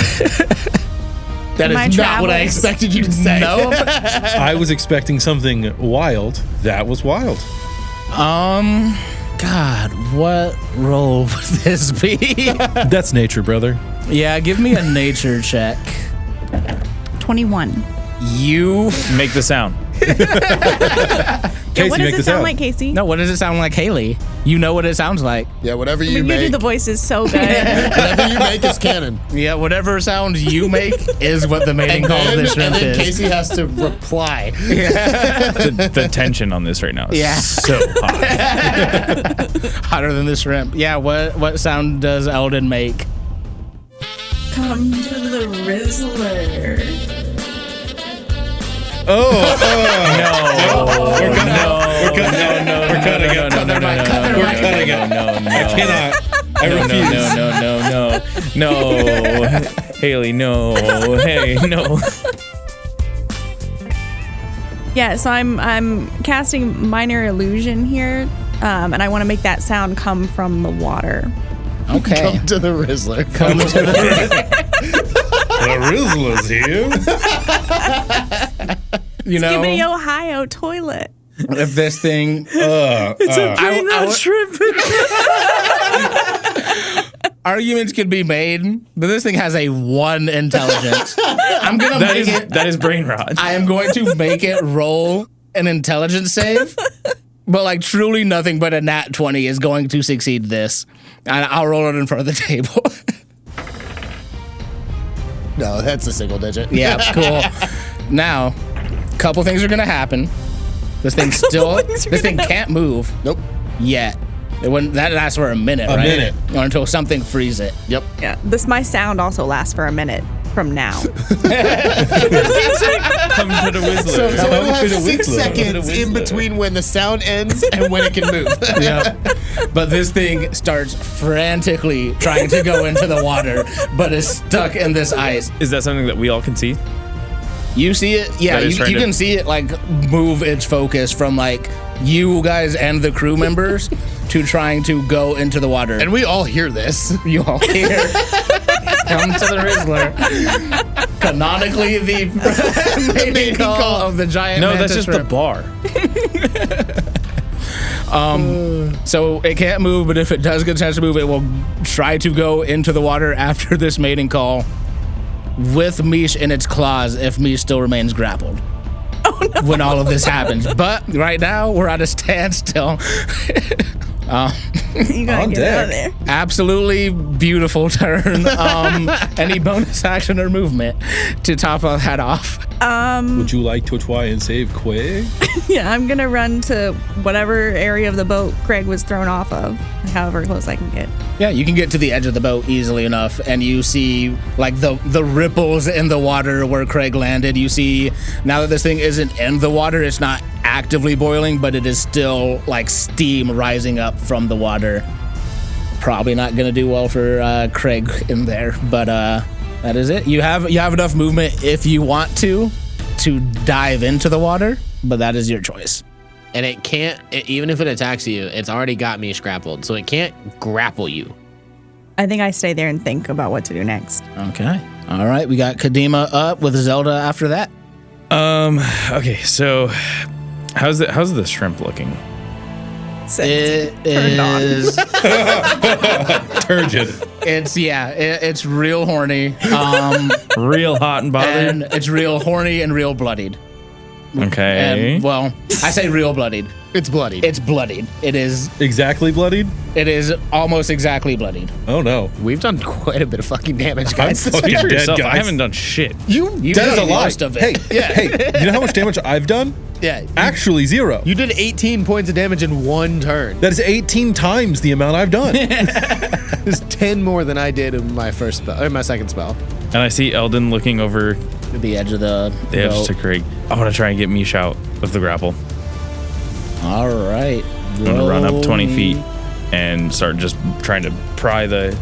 That My is not what I travels. expected you to say. No, I was expecting something wild. That was wild. God, what role would this be? That's nature, brother. Yeah, give me a nature check. 21. You. Make the sound. Yeah, what does it sound like, Casey? No, what does it sound like, Haley? You know what it sounds like. Yeah. Whatever I you mean, you make. do the voices so good. Whatever you make is canon. Yeah, whatever sound you make is what the mating call of this shrimp and then is. Casey has to reply. The tension on this right now is Yeah. so hot. Hotter than the shrimp. Yeah, what sound does Eldon make? Come to the Rizzler. No. We're cutting it. I cannot. I refuse. No. Haley, no. Hey, no. Yeah, so I'm casting minor illusion here, and I want to make that sound come from the water. Okay. Come to the Rizzler. Come to the The Rizzler's here. You know, Skibbity Ohio toilet. if this thing, It's a I would- shrimp. arguments could be made, but this thing has a 1 intelligence. I'm gonna make it. That is brain rot. I am going to make it roll an intelligence save, but like truly nothing but a nat 20 is going to succeed this. And I'll roll it in front of the table. No, that's a single digit. Yeah, cool. Now, a couple things are gonna happen. This thing can't move. Nope. Yet. That lasts for a minute, right? minute. Or until something frees it. Yep. Yeah. My sound also lasts for a minute from now. Come to the Whistler. So it'll have Bit of 6 Whistler. seconds in between when the sound ends and when it can move. Yeah. But this thing starts frantically trying to go into the water, but is stuck in this ice. Is that something that we all can see? You see it? Yeah, That is you trying to- can see it like move its focus from like you guys and the crew members to trying to go into the water. And we all hear this. You all hear, come to the Rizzler. Canonically, the mating call of the giant No, mantis that's just shrimp. the bar. So it can't move, but if it does get a chance to move, it will try to go into the water after this mating call with Mish in its claws if Mish still remains grappled. When all of this happens. But right now, we're at a standstill. You gotta On get out of deck. there. Absolutely beautiful turn. Any bonus action or movement to top of that off? Would you like to try and save Quay? Yeah, I'm gonna run to whatever area of the boat Craig was thrown off of, however close I can get. Yeah, you can get to the edge of the boat easily enough, and you see like the ripples in the water where Craig landed. You see now that this thing isn't in the water, it's not actively boiling, but it is still like steam rising up from the water. Probably not gonna do well for Craig in there, but that is it. You have enough movement if you want to dive into the water, but that is your choice. And it can't, even if it attacks you, it's already got me grappled, so it can't grapple you. I think I stay there and think about what to do next. Okay. All right. We got Kadima up with Zelda after that. Okay, so how's the shrimp looking? It Turned on. is. Turgid. It's real horny. Real hot and bothered. And it's real horny and real bloodied. Okay. And well, I say real bloodied. It's bloody. It's bloodied. It is Exactly bloodied? almost exactly bloodied. Oh no. We've done quite a bit of fucking damage, guys. I'm fucking Speak for dead, yourself. I guys. haven't done shit. You That is did a lot. most of Hey, it. hey, you know how much damage I've done? Yeah. Actually, 0. You did 18 points of damage in one turn. That is 18 times the amount I've done. It's 10 more than I did in my first spell, or my second spell. And I see Eldon looking over The edge of the the edge boat. to Craig. I want to try and get Mish out of the grapple. All right. I'm gonna run up 20 Roll feet me- and start just trying to pry the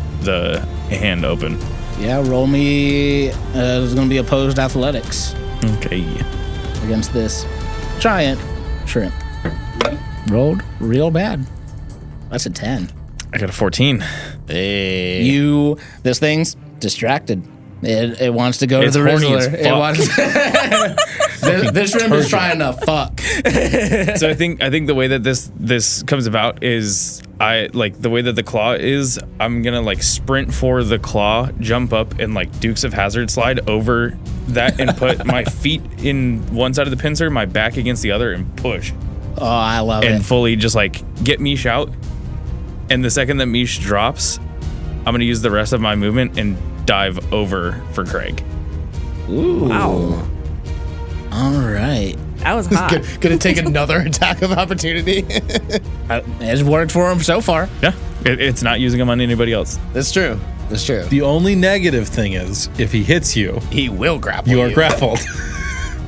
hand open. Yeah, roll me. There's going to be opposed athletics Okay. against this giant shrimp. Rolled real bad. That's a 10. I got a 14. This thing's distracted. It wants to go It's to the horny as Rizzler. It fuck. wants. this shrimp is trying to fuck. So I think the way that this comes about is I like the way that the claw is. I'm gonna like sprint for the claw, jump up, and like Dukes of Hazzard slide over that and put my feet in one side of the pincer, my back against the other, and push Oh, I love and it. fully just like get Mish out. And the second that Mish drops, I'm gonna use the rest of my movement and dive over for Craig. Ooh. Wow. All right. That was hot. Gonna take another attack of opportunity. It's worked for him so far. Yeah, it's not using them on anybody else. That's true. That's true. The only negative thing is, if he hits you, He will grapple you are grappled.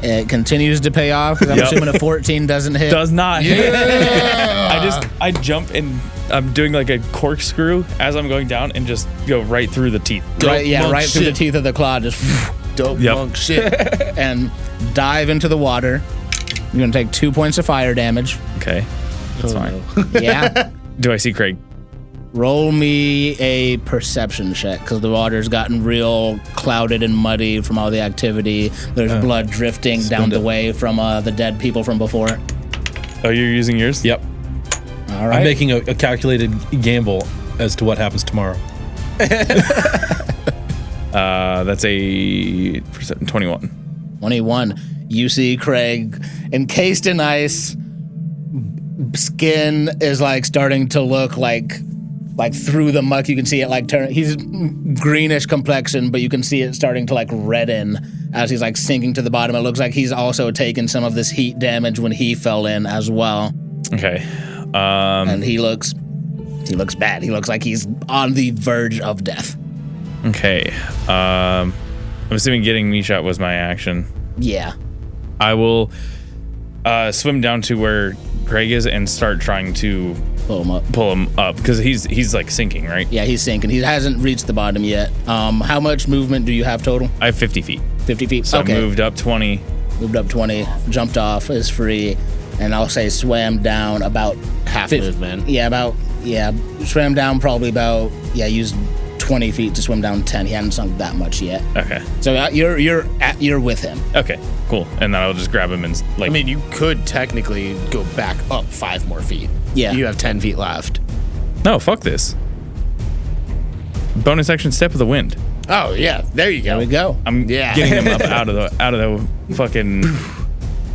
It continues to pay off because I'm Yep. assuming a 14 doesn't hit. Does not hit. I jump and I'm doing like a corkscrew as I'm going down and just go right through the teeth. Right, yeah, monk right through the shit. teeth of the claw, just Dope Yep. monk shit. and dive into the water. You're gonna take 2 points of fire damage. Okay, that's fine. Yeah. Do I see Craig? Roll me a perception check because the water's gotten real clouded and muddy from all the activity. There's blood drifting down the way from the dead people from before. Oh, you're using yours? Yep. All right. I'm making a calculated gamble as to what happens tomorrow. That's a 21. 21. You see Craig encased in ice. Skin is like starting to look like through the muck. You can see it like turn. He's greenish complexion, but you can see it starting to like redden as he's like sinking to the bottom. It looks like he's also taken some of this heat damage when he fell in as well. Okay. And he looks bad. He looks like he's on the verge of death. Okay. I'm assuming getting me shot was my action. Yeah. I will swim down to where Craig is and start trying to Pull him up. because he's like sinking, right? Yeah, he's sinking. He hasn't reached the bottom yet. How much movement do you have total? I have 50 feet. 50 feet. So okay. I moved up 20. Moved up 20. Jumped off. Is free. And I'll say swam down about Half movement. Swam down probably about used 20 feet to swim down 10. He hadn't sunk that much yet. Okay. So you're with him. Okay. Cool. And then I'll just grab him and like. I mean, you could technically go back up 5 more feet. Yeah. You have 10 feet left. No, fuck this. Bonus action, step of the wind. Oh yeah, there you go. There we go. I'm getting him up out of the fucking.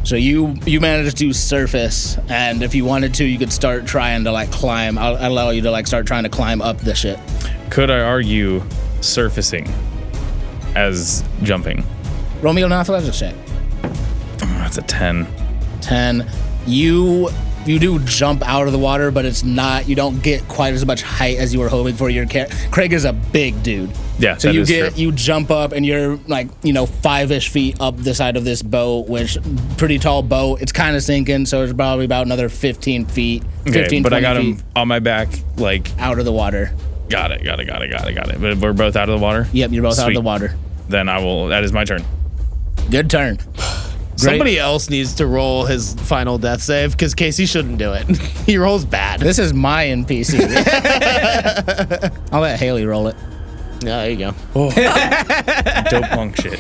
So you managed to surface, and if you wanted to, you could start trying to like climb. I'll allow you to like start trying to climb up the ship. Could I argue surfacing as jumping? Roll me an athletics check. That's a 10. 10. You do jump out of the water, but it's not. You don't get quite as much height as you were hoping for. Craig is a big dude. Yeah, So that you is true. you jump up and you're like 5-ish feet up the side of this boat, which pretty tall boat. It's kind of sinking, so it's probably about another 15 feet. Okay, but I 20 got feet him on my back, like. out of the water. Got it. But we're both out of the water? Yep, you're both out of Sweet. the water. Then that is my turn. Good turn. Somebody else needs to roll his final death save because Casey shouldn't do it. He rolls bad. This is my NPC. I'll let Haley roll it. Yeah, there you go. Dope punk shit.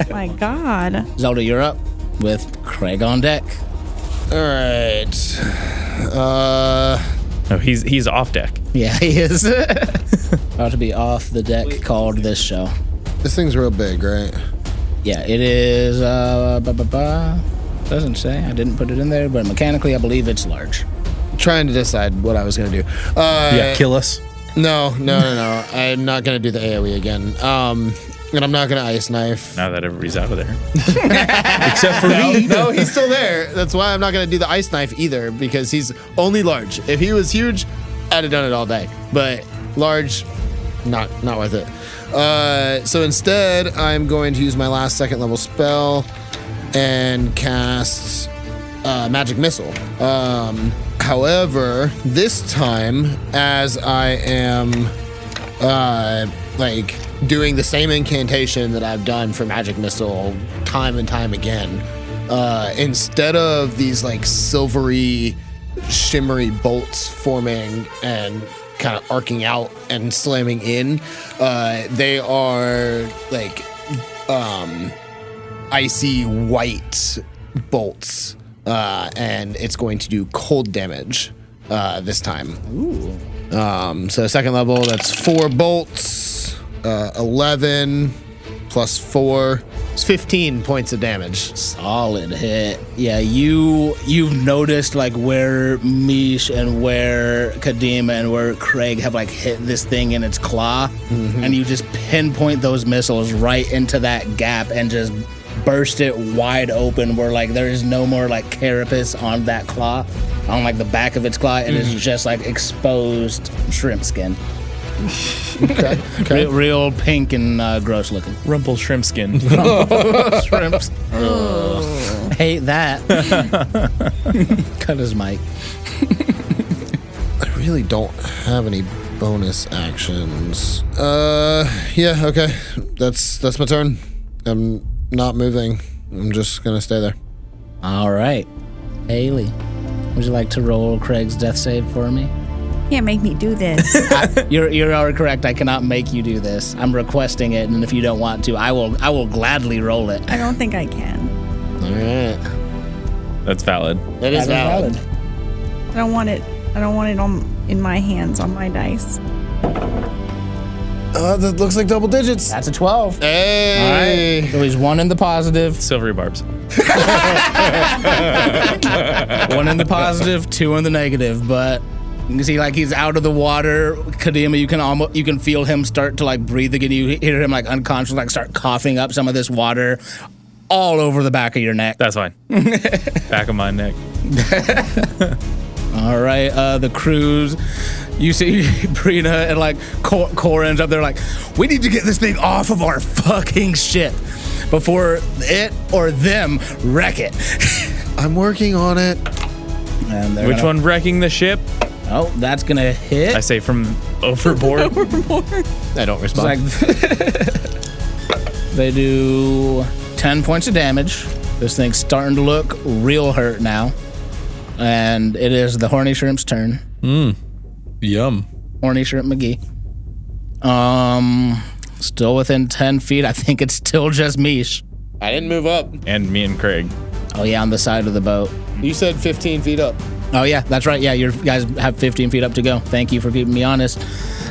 My God. Zelda, you're up with Craig on deck. All right. No, he's off deck. Yeah, he is. About to be off the deck called this show. This thing's real big, right? Yeah, it is. Doesn't say. I didn't put it in there, but mechanically, I believe it's large. Trying to decide what I was gonna do. Yeah, kill us. No. I'm not gonna do the AOE again. And I'm not gonna ice knife. Now that everybody's out of there. Except for me. No, he's still there. That's why I'm not gonna do the ice knife either, because he's only large. If he was huge, I'd have done it all day. But large, not worth it. So instead, I'm going to use my last 2nd level spell and cast Magic Missile. However, this time, as I am doing the same incantation that I've done for Magic Missile time and time again, instead of these like silvery, shimmery bolts forming and kind of arcing out and slamming in, they are like icy white bolts, and it's going to do cold damage this time. Ooh. So 2nd level, that's 4 bolts, 11 plus 4. It's 15 points of damage. Solid hit. Yeah, you've noticed like where Mish and where Kadima and where Craig have like hit this thing in its claw, and you just pinpoint those missiles right into that gap and just burst it wide open where like there is no more like carapace on that claw, on like the back of its claw. It is just like exposed shrimp skin. Okay. Real pink and gross looking. Rumple shrimp skin. Shrimps. Hate that. Cut his mic. I really don't have any bonus actions. Yeah, okay. That's my turn. I'm not moving. I'm just gonna stay there. All right. Haley, would you like to roll Craig's death save for me? Can't make me do this. You're already correct. I cannot make you do this. I'm requesting it, and if you don't want to, I will gladly roll it. I don't think I can. All right. That's valid. That is valid. I don't want it. I don't want it in my hands on my dice. That looks like double digits. That's a 12. Hey. All right. So he's 1 in the positive, Silvery barbs. 1 in the positive, 2 in the negative. But you can see like he's out of the water. Kadima, you can feel him start to like breathe again. You hear him like unconscious, like start coughing up some of this water all over the back of your neck. That's fine. Back of my neck. All right, the crews. You see Brina and like Corin's up there like, we need to get this thing off of our fucking ship before it or them wreck it. I'm working on it. And they're Which one wrecking the ship? Oh, that's gonna hit. I say from overboard. I don't It's respond. like they do 10 points of damage. This thing's starting to look real hurt now. And it is the Horny Shrimp's turn. Yum. Horny Shrimp McGee. Still within 10 feet. I think it's still just Mish. I didn't move up. And me and Craig. Oh, yeah, on the side of the boat. You said 15 feet up. Oh, yeah, that's right. Yeah, you guys have 15 feet up to go. Thank you for keeping me honest.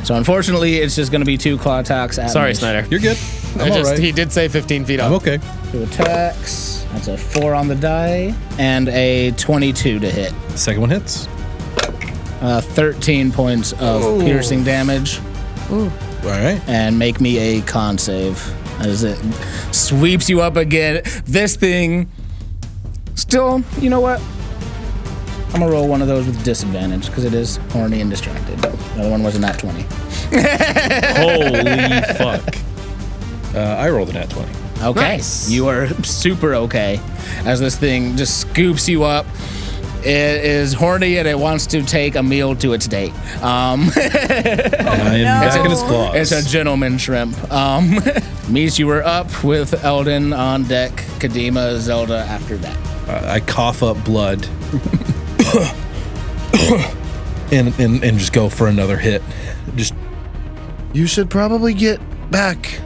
So, unfortunately, it's just going to be 2 claw attacks at Sorry, Mish. Snyder. You're good. I'm all right. He did say 15 feet up. I'm okay. 2 attacks. That's a 4 on the die. And a 22 to hit. Second one hits. 13 points of piercing damage. All right. And make me a con save as it sweeps you up again. This thing still, you know what? I'm gonna roll one of those with disadvantage because it is horny and distracted. The other one was a nat 20. Holy fuck. I rolled a nat 20. Okay. Nice. You are super okay as this thing just scoops you up. It is horny and it wants to take a meal to its date. I am back in his claws. It's a gentleman shrimp. Mies, you were up with Eldon on deck. Kadima, Zelda after that. I cough up blood and just go for another hit. Just You should probably get back.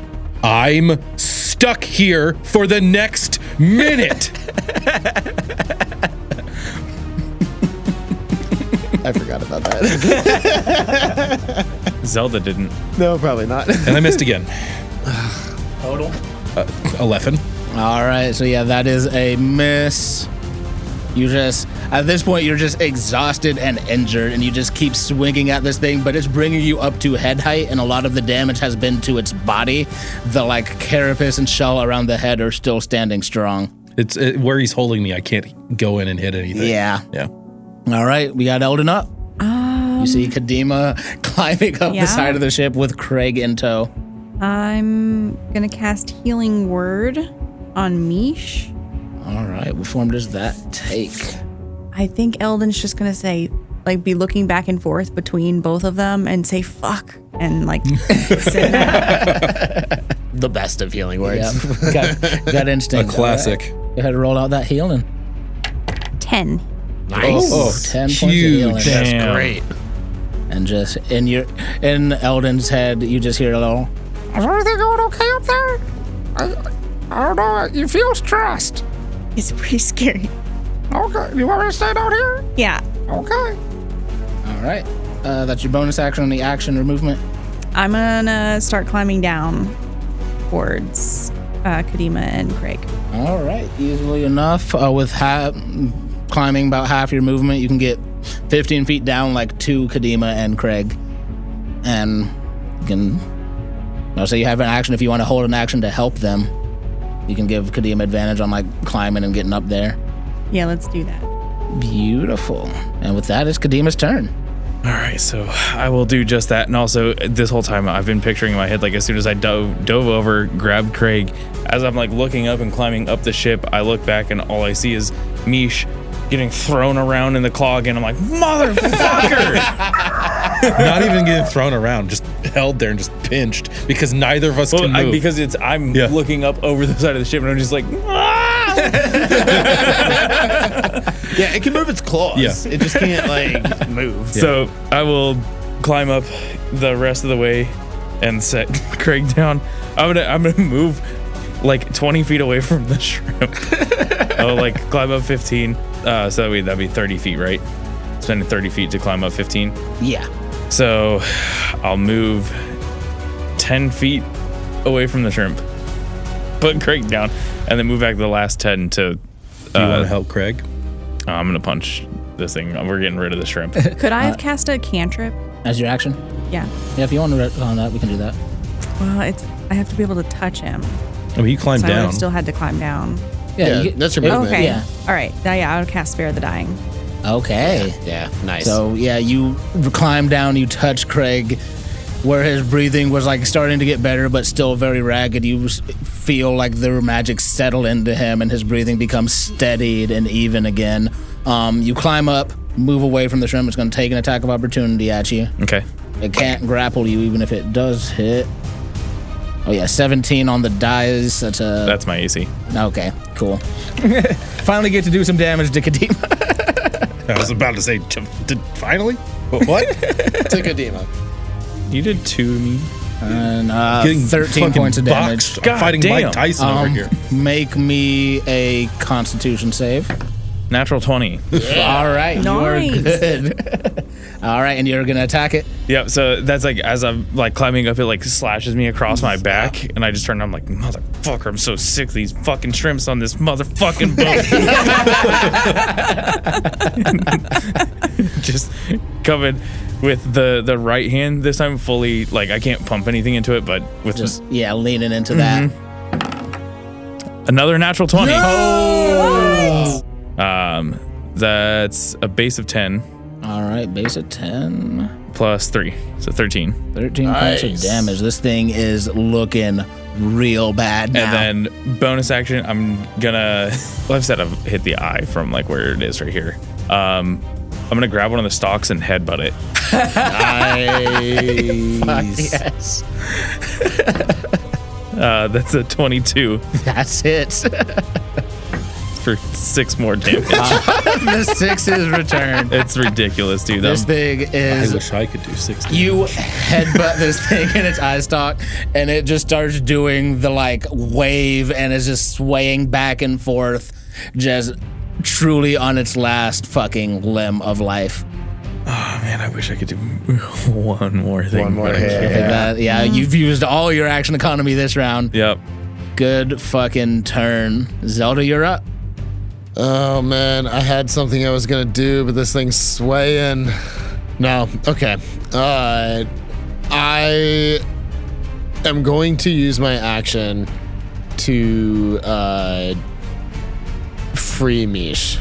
I'm stuck here for the next minute. I forgot about that. Zelda didn't. No, probably not. And I missed again. Total. 11. All right, so yeah, that is a miss. You just, at this point, you're just exhausted and injured, and you just keep swinging at this thing, but it's bringing you up to head height, and a lot of the damage has been to its body. The, like, carapace and shell around the head are still standing strong. It's where he's holding me. I can't go in and hit anything. Yeah. Yeah. All right, we got Eldon up. You see Kadima climbing up Yeah. the side of the ship with Craig in tow. I'm gonna cast Healing Word on Mish. All right, what form does that take? I think Eldon's just gonna say, like, be looking back and forth between both of them and say "fuck" and like sit down. The best of healing words. Yeah, got A instinct. classic. All right. Go ahead and roll out that healing. 10. Nice. Oh, 10 points of huge. healing. Damn. That's great. And just in Eldon's head, you just hear a little, is everything going okay up there? I don't know, you feel stressed. It's pretty scary. Okay, you want me to stay down here? Yeah. Okay. All right, that's your bonus action on the action or movement. I'm gonna start climbing down towards Kadima and Craig. All right, easily enough. With climbing about half your movement, you can get 15 feet down like to Kadima and Craig. And you can, so you have an action if you want to hold an action to help them. You can give Kadima advantage on like climbing and getting up there. Yeah, let's do that. Beautiful. And with that, it's Kadima's turn. All right, so I will do just that. And also, this whole time, I've been picturing in my head, like, as soon as I dove over, grabbed Craig, as I'm, like, looking up and climbing up the ship, I look back and all I see is Mish getting thrown around in the claw again. I'm like, motherfucker! Not even getting thrown around, just held there and just pinched because neither of us can move. Because I'm Yeah. looking up over the side of the ship and I'm just like, Yeah, it can move its claws. Yeah. It just can't, like, move. So I will climb up the rest of the way and set Craig down. I'm gonna move like 20 feet away from the shrimp. I'll like climb up 15. So that'd be 30 feet, right? Spending 30 feet to climb up 15. Yeah. So I'll move 10 feet away from the shrimp. Put Craig down, and then move back the last 10 to. Do you want to help Craig? I'm gonna punch this thing. We're getting rid of the shrimp. Could I have cast a cantrip? As your action? Yeah. Yeah, if you want to on that, we can do that. Well, I have to be able to touch him. I mean, you climbed So I would down. have still had to climb down. Yeah, you- that's your movement. Okay. Yeah. All right. I would cast Spare the Dying. Okay. Yeah, nice. So yeah, you climb down, you touch Craig, where his breathing was like starting to get better, but still very ragged. You feel like the magic settle into him, and his breathing becomes steadied and even again. You climb up, move away from the shrimp. It's going to take an attack of opportunity at you. Okay. It can't grapple you, even if it does hit. Oh yeah, 17 on the dice. That's my AC. Okay, cool. Finally get to do some damage to Kadima. I was about to say, finally? What? Take a demo. You did 2 to me. And Getting 13 fucking points of damage. boxed. God I'm fighting damn. Mike Tyson over here. Make me a Constitution save. Natural 20. All right, you are Nice. good. All right, and you're gonna attack it. Yep. So that's like as I'm like climbing up, it like slashes me across my back, and I just turn. I'm like, motherfucker! I'm so sick of these fucking shrimps on this motherfucking boat. Just coming with the right hand this time, fully like I can't pump anything into it, but with Just leaning into that. another natural 20. That's a base of 10 All right, base of 10. plus 3, so 13. 13 points of damage. This thing is looking real bad now. And then bonus action, I'm gonna. Well, I've said I've hit the eye from like where it is right here. I'm gonna grab one of the stalks and headbutt it. Nice. Yes, That's a 22 that's it. for 6 more damage. The 6 is returned. It's ridiculous, dude. This thing I is. wish I could do 60. You headbutt this thing in its eye stalk, and it just starts doing the like wave and is just swaying back and forth, just truly on its last fucking limb of life. Oh man, I wish I could do one more thing. One more but I hit. can't. You've used all your action economy this round. Yep. Good fucking turn. Zelda, you're up. Oh man, I had something I was gonna do, but this thing's swaying. No, okay. I am going to use my action to free Mish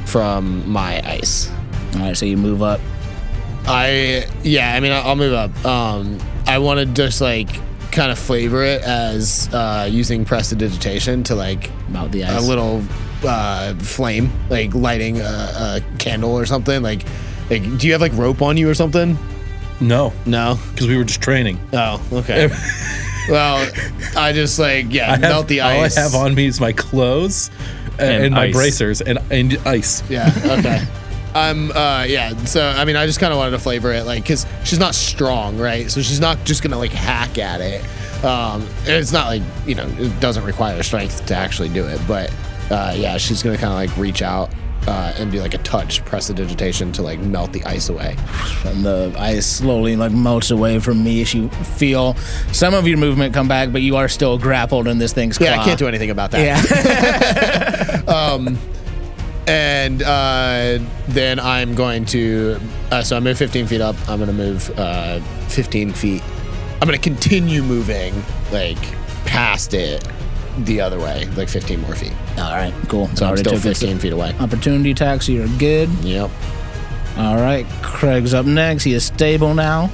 from my ice. All right, so you move up. I'll move up. I want to just like kind of flavor it as using prestidigitation to like About the a ice. little flame, like lighting a candle or something. Like, do you have like rope on you or something? No, No. because we were just training. Oh, okay. Well, I just like melt the ice. All I have on me is my clothes and my ice. bracers and ice. Yeah. Okay. So I mean, I just kind of wanted to flavor it, like, because she's not strong, right? So she's not just gonna like hack at it. It's not like, it doesn't require strength to actually do it, but she's gonna kind of like reach out and do like a touch prestidigitation to like melt the ice away. And the ice slowly like melts away from me as you feel some of your movement come back, but you are still grappled in this thing's claw. Yeah, I can't do anything about that. Yeah. And then I'm going to, so I moved 15 feet up. I'm going to move 15 feet. I'm going to continue moving, like, past it the other way, like 15 more feet. All right, cool. So I'm Already still took its 15 feet away. opportunity attack, so you're good. Yep. All right, Craig's up next. He is stable now.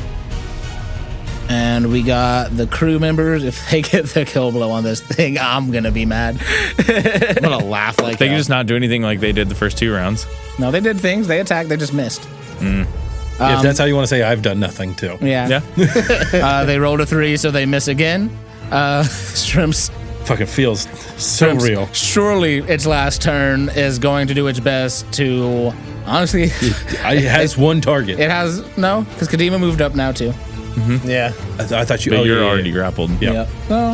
And we got the crew members. If they get the kill blow on this thing, I'm going to be mad. I'm going to laugh like They that. can just not do anything like they did the first 2 rounds. No, they did things. They attacked. They just missed. If that's how you want to say, I've done nothing too. Yeah. They rolled a 3, so they miss again. Shrimps. Fucking feels so Shrimps, real. Surely its last turn is going to do its best to. Honestly, It has one target. it has. No, because Kadima moved up now, too. Yeah. I thought you. But you're yeah. already grappled. Yeah. Yep. So,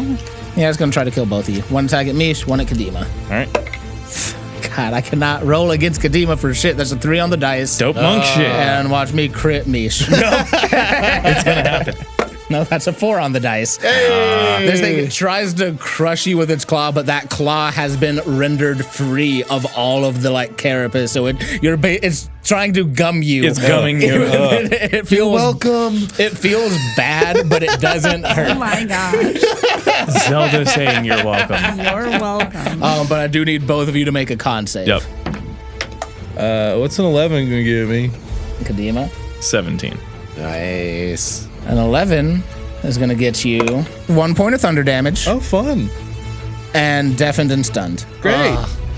yeah, it's going to try to kill both of you. One attack at Mish, one at Kadima. All right. God, I cannot roll against Kadima for shit. That's a 3 on the dice. Dope monk shit. And watch me crit Mish. It's gonna happen. No, that's a 4 on the dice. This thing tries to crush you with its claw, but that claw has been rendered free of all of the like carapace. So it's trying to gum you. It's gumming you. It feels Welcome. It feels bad, but it doesn't hurt. Oh my gosh. Zelda saying you're welcome. You're welcome. But I do need both of you to make a con save. Yep. What's an 11 gonna give me? Kadima. 17. Nice. An 11 is going to get you 1 point of thunder damage Oh, fun. and deafened and stunned. Great.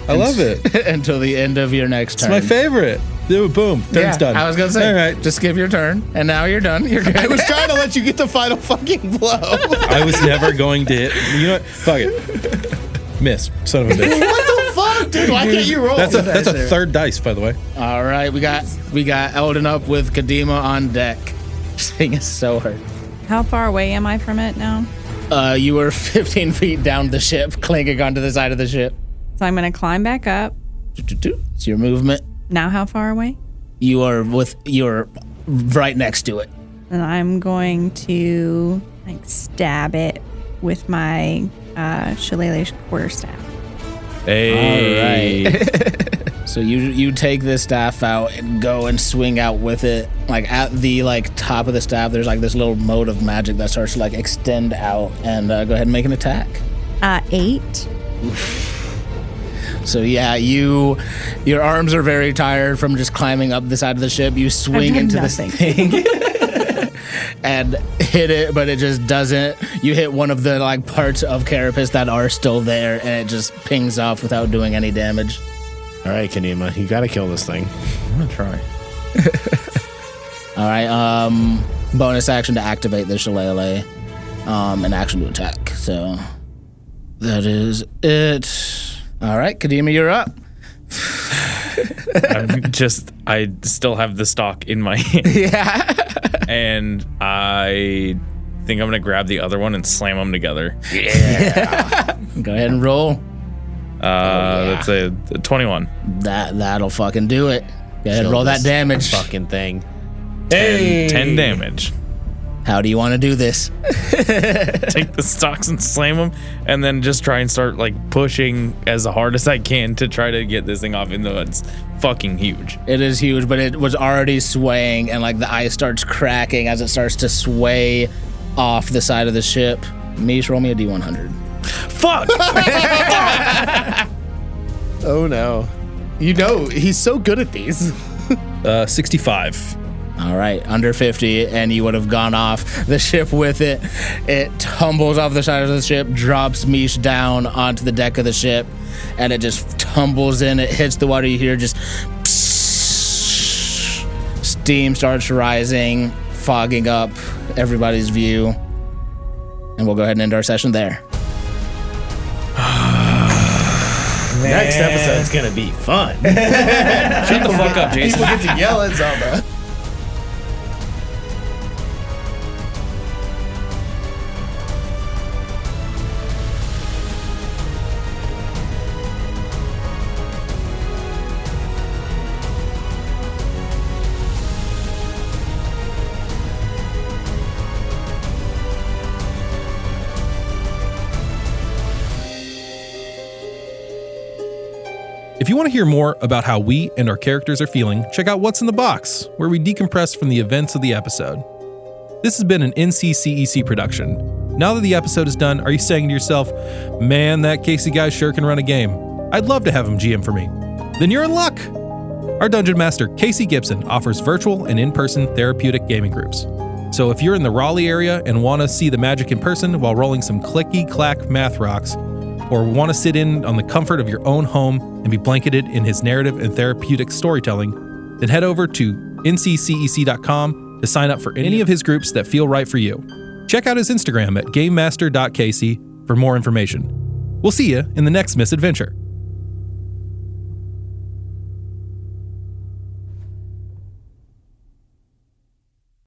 I love it. Until the end of your next It's turn. my favorite. Dude, boom. Turn's done. I was going to say, All right. just skip your turn, and now you're done. You're good. I was trying to let you get the final fucking blow. I was never going to hit. You know what? Fuck it. Miss. Son of a bitch. What the fuck, dude? Why can't you roll? That's a third dice, by the way. All right, we got Eldon up with Kadima on deck. This thing is so hurt. How far away am I from it now? You were 15 feet down the ship, clinking onto the side of the ship. So I'm going to climb back up. It's your movement. Now how far away? You're right next to it. And I'm going to like stab it with my shillelagh quarterstaff. Hey. All right. So you take this staff out and go and swing out with it. Like at the like top of the staff, there's like this little mode of magic that starts to like extend out. And go ahead and make an attack. 8. So yeah, your arms are very tired from just climbing up the side of the ship. You swing done into nothing. this thing and hit it, but it just doesn't. You hit one of the like parts of carapace that are still there, and it just pings off without doing any damage. All right, Kanima, you gotta kill this thing. I'm gonna try. All right, bonus action to activate the shillelagh, and action to attack. So that is it. All right, Kadima, you're up. I still have the stock in my hand. Yeah. And I think I'm gonna grab the other one and slam them together. Go ahead and roll. That's a 21. That'll fucking do it. Go ahead and roll that damage. Fucking thing. 10 damage. How do you want to do this? Take the stocks and slam them, and then just try and start like pushing as hard as I can to try to get this thing off, even though it's fucking huge. It is huge, but it was already swaying, and like the ice starts cracking as it starts to sway off the side of the ship. Mish, roll me a D100. Fuck! Oh no. You know, he's so good at these. 65. All right, under 50, and you would have gone off the ship with it. It tumbles off the side of the ship, drops Mish down onto the deck of the ship, and it just tumbles in. It hits the water. You hear just steam starts rising, fogging up everybody's view. And we'll go ahead and end our session there. Next episode's gonna be fun. Shut the fuck up, Jason. People get to yell at Zelda. If you want to hear more about how we and our characters are feeling, check out What's in the Box, where we decompress from the events of the episode. This has been an NCCEC production. Now that the episode is done, are you saying to yourself, man, that Casey guy sure can run a game. I'd love to have him GM for me. Then you're in luck! Our Dungeon Master, Casey Gibson, offers virtual and in-person therapeutic gaming groups. So if you're in the Raleigh area and want to see the magic in person while rolling some clicky-clack math rocks, or want to sit in on the comfort of your own home and be blanketed in his narrative and therapeutic storytelling, then head over to NCCEC.com to sign up for any of his groups that feel right for you. Check out his Instagram at GameMaster.Casey for more information. We'll see you in the next misadventure.